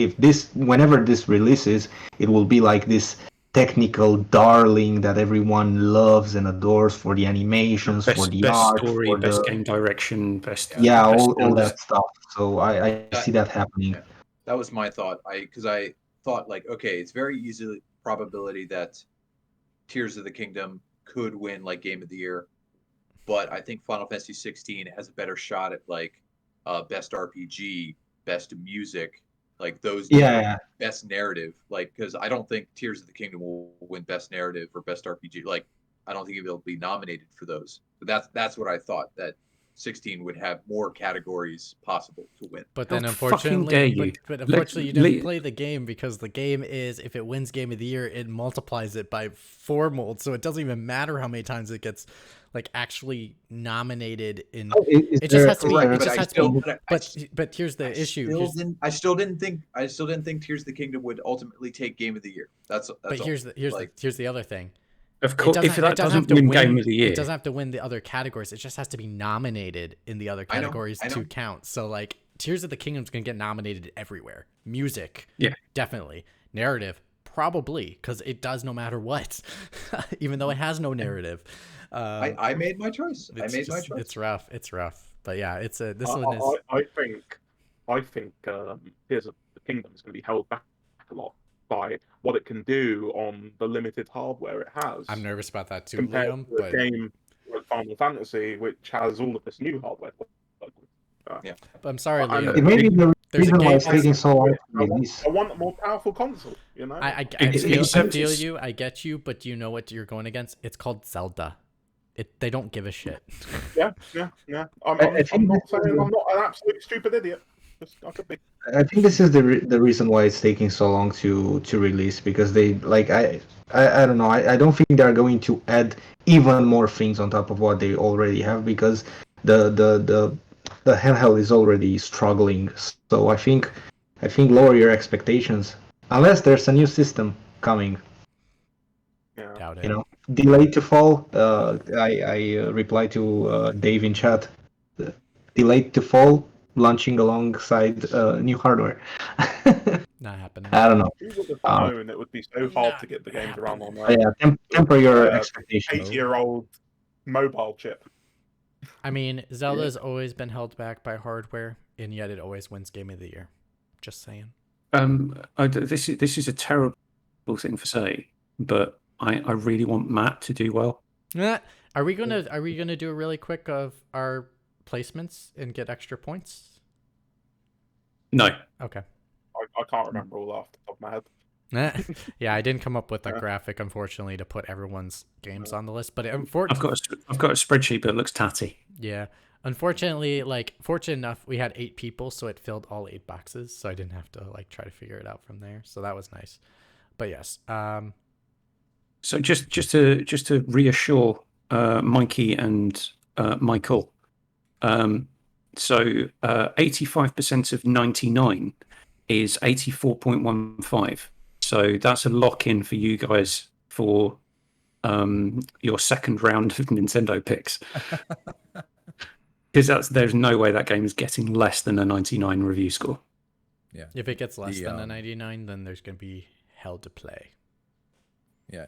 whenever this releases, it will be like this technical darling that everyone loves and adores for the animations, for the art, story, for best the game direction, best all that stuff. So I see that happening. Yeah. That was my thought. Because I thought like, okay, it's very easy probability that Tears of the Kingdom could win like Game of the Year, but I think Final Fantasy 16 has a better shot at like best RPG best music, like those Yeah, best narrative, like because I don't think Tears of the Kingdom will win best narrative or best RPG. Like I don't think it'll be nominated for those. But that's what I thought, that 16 would have more categories possible to win. But How then fucking dare unfortunately, you? but Let- unfortunately, you didn't let- play the game because the game is, if it wins Game of the Year, it multiplies it by 4 mold. So it doesn't even matter how many times it gets like actually nominated in. Oh, is It just there- has to be. Correct, It but just I has to still, be. but But here's the issue. I still didn't think Tears of the Kingdom would ultimately take Game of the Year. That's But all. here's the other thing. Of course, if that doesn't have to win Game of the Year, it doesn't have to win the other categories. It just has to be nominated in the other I know, categories I know. to count. So like Tears of the Kingdom's gonna get nominated everywhere. Music, Yeah. definitely. Narrative, probably, because it does no matter what, even though it has no narrative. I made my choice. I made my choice. It's rough. It's rough. But yeah, it's a this I, one is. I think Tears of the Kingdom is going to be held back a lot by what it can do on the limited hardware it has. I'm nervous about that too, compared Liam. to a But game like Final Fantasy, which has all of this new hardware. I'm sorry, And Liam. It may be the There's a reason why game. it's taking so long to release. I want a more powerful console. You know. I It's- feel you. I get you. But do you know what you're going against? It's called Zelda. They don't give a shit. Yeah. I'm not saying I'm not an absolute stupid idiot. I could be. I think this is the reason why it's taking so long to release, because they like I don't know, I don't think they're going to add even more things on top of what they already have, because the handheld is already struggling. So I think lower your expectations, unless there's a new system coming. Yeah. Doubt it. You know, delayed to fall. I replied to Dave in chat. Delayed to fall, launching alongside new hardware. Not happening. I don't know. Who would have Um, known it would be so hard to get the game to run on But yeah, temper your Uh, expectations. 80-year-old mobile chip? I mean, Zelda's always been held back by hardware, and yet it always wins Game of the Year. Just saying. this is a terrible thing to say, but I really want Matt to do well. Are we gonna do a really quick of our placements and get extra points? No, Okay. I can't remember all off the top of my head. Yeah, I didn't come up with a graphic, unfortunately, to put everyone's games on the list. But I've got a spreadsheet, but it looks tatty. yeah, unfortunately, fortunate enough, we had 8 people, so it filled all 8 boxes, so I didn't have to try to figure it out from there. So that was nice. But yes, So just to reassure Mikey and Michael, so 85% of 99 is 84.15. So that's a lock in for you guys for your second round of Nintendo picks. Because there's no way that game is getting less than a 99 review score. Yeah. if it gets less than a 99, then there's gonna be hell to play. Yeah.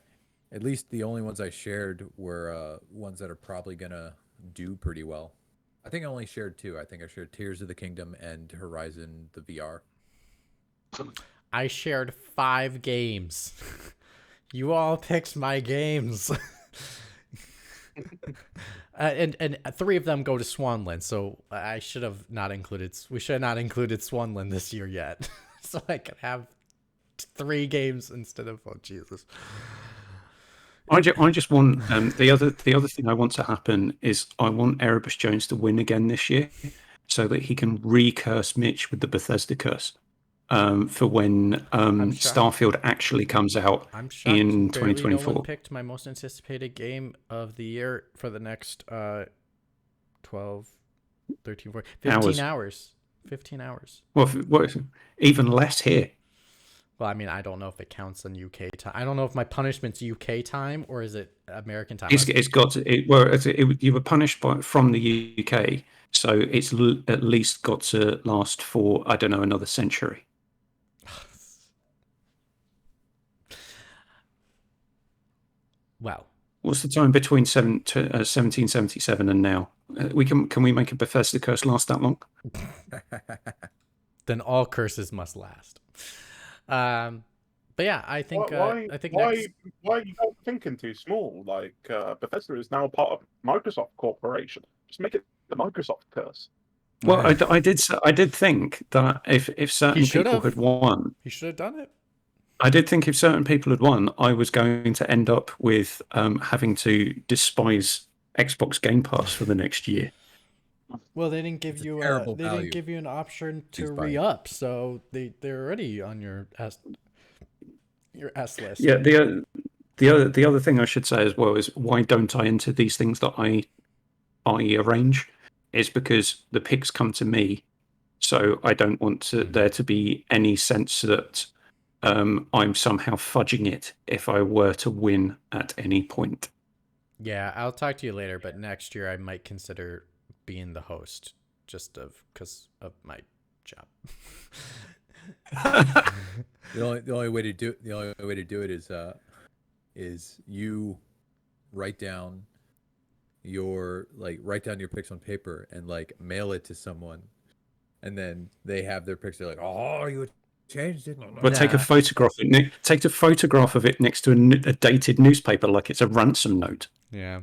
At least the only ones I shared were ones that are probably going to do pretty well. I think I only shared 2. I think I shared Tears of the Kingdom and Horizon the VR. I shared 5 games. You all picked my games. And 3 of them go to Swanland, so I should have not included. We should have not included Swanland this year yet, so I could have 3 games instead of Jesus. I just want the other thing I want to happen is I want Erebus Jones to win again this year, so that he can recurse Mitch with the Bethesda curse for when Starfield actually comes out I'm shocked in barely 2024. no one picked my most anticipated game of the year for the next 12, 13, 14, 15 hours. 15 hours. Well, even less here. Well, I mean, I don't know if it counts in UK time. I don't know if my punishment's UK time or is it American time. It's got to, you were punished from the UK, so it's at least got to last for, I don't know, another century. Well, What's the time between 1777 and now? Can we make a Bethesda curse last that long? then all curses must last. But yeah, I think why next... are you guys thinking too small? Like Bethesda is now part of Microsoft Corporation. Just make it the Microsoft curse. Well, I did think that if certain should people have. had won, He should have done it. I did think if certain people had won, I was going to end up with having to despise Xbox Game Pass for the next year. Well, they didn't give It's a you terrible they value. didn't give you an option to Please buy it. re-up, so they're already on your S list. Yeah, the other thing I should say as well is why don't I enter these things that I arrange? Is because the picks come to me, so I don't want there to be any sense that I'm somehow fudging it if I were to win at any point. Yeah, I'll talk to you later, but next year I might consider being the host just because of my job. The only way to do it is you write down your picks on paper and like mail it to someone, and then they have their picks. They're like, "Oh, you changed it." But take a photograph of it next to a dated newspaper like it's a ransom note. Yeah.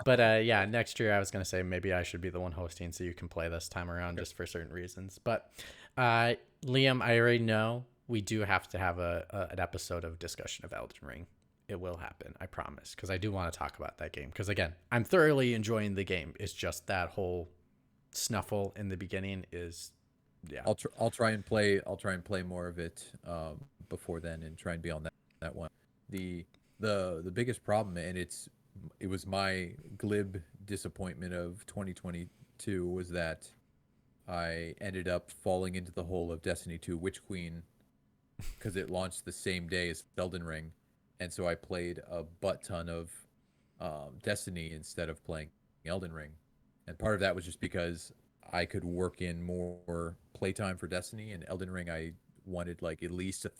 But yeah, next year I was going to say maybe I should be the one hosting so you can play this time around just for certain reasons. But Liam, I already know we do have to have an episode of discussion of Elden Ring. It will happen, I promise, because I do want to talk about that game. Because again, I'm thoroughly enjoying the game. It's just that whole snuffle in the beginning is, yeah. I'll try and play more of it before then and try and be on that one. The biggest problem, and it was my glib disappointment of 2022, was that I ended up falling into the hole of Destiny 2 Witch Queen because it launched the same day as Elden Ring, and so I played a butt ton of Destiny instead of playing Elden Ring. And part of that was just because I could work in more playtime for Destiny, and Elden Ring I wanted like at least a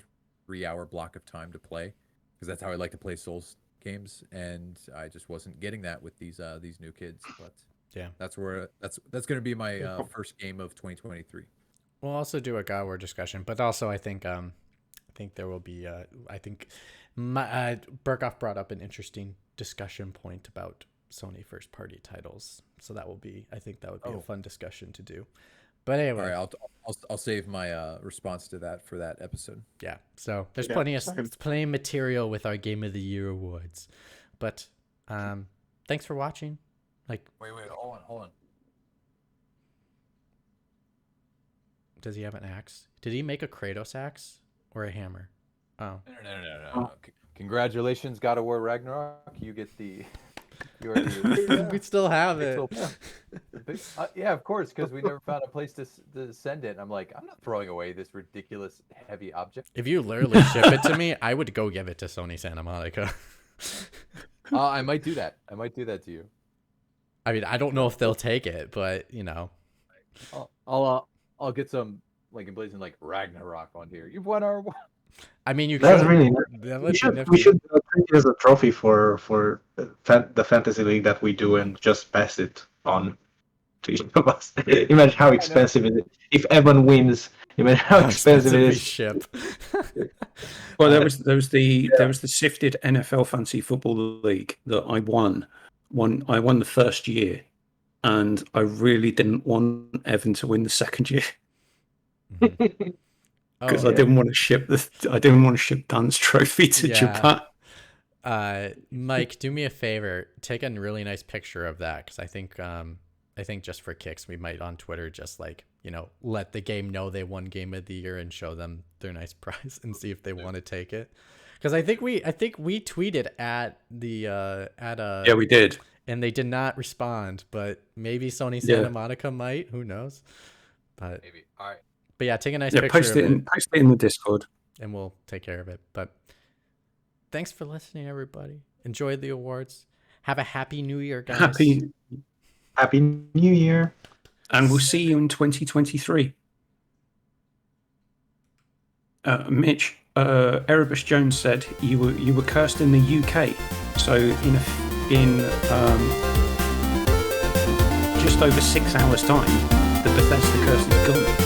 3-hour block of time to play, because that's how I like to play Souls games, and I just wasn't getting that with these new kids. But yeah, that's going to be my first game of 2023. We'll also do a God of War discussion, but also I think there will be I think Burkoff brought up an interesting discussion point about Sony first party titles, so that will be a fun discussion to do. But anyway, all right, I'll save my response to that for that episode. Yeah, so there's plenty of material with our Game of the Year awards. But thanks for watching. Like, wait, hold on. Does he have an axe? Did he make a Kratos axe or a hammer? Oh, no. Congratulations, God of War Ragnarok. You get the. We still have it. Yeah, of course, because we never found a place to send it. And I'm like, I'm not throwing away this ridiculous heavy object. If you literally ship it to me, I would go give it to Sony Santa Monica. I might do that. I might do that to you. I mean, I don't know if they'll take it, but you know, I'll get some like emblazoned like Ragnarok on here. You've won our. I mean, That's really nice. We should treat it as a trophy for the fantasy league that we do and just pass it on to each of us. Imagine how expensive it is. If Evan wins, imagine how expensive it is. Ship. Well, there was the sifted NFL Fantasy Football League that I won. I won the first year, and I really didn't want Evan to win the second year. Mm-hmm. Because I didn't want to ship Dan's trophy to Japan. Mike, do me a favor. Take a really nice picture of that, because I think just for kicks, we might on Twitter just like, let the game know they won Game of the Year and show them their nice prize and see if they want to take it. Because I think we tweeted at the yeah, we did, and they did not respond. But maybe Sony Santa Monica might. Who knows? But maybe. All right. But yeah, take a nice picture post it in the Discord, and we'll take care of it. But thanks for listening, everybody. Enjoy the awards. Have a happy New Year, guys. Happy New Year, and we'll see you in 2023. Mitch, Erebus Jones said you were cursed in the UK. So in just over 6 hours' time, the Bethesda curse is gone.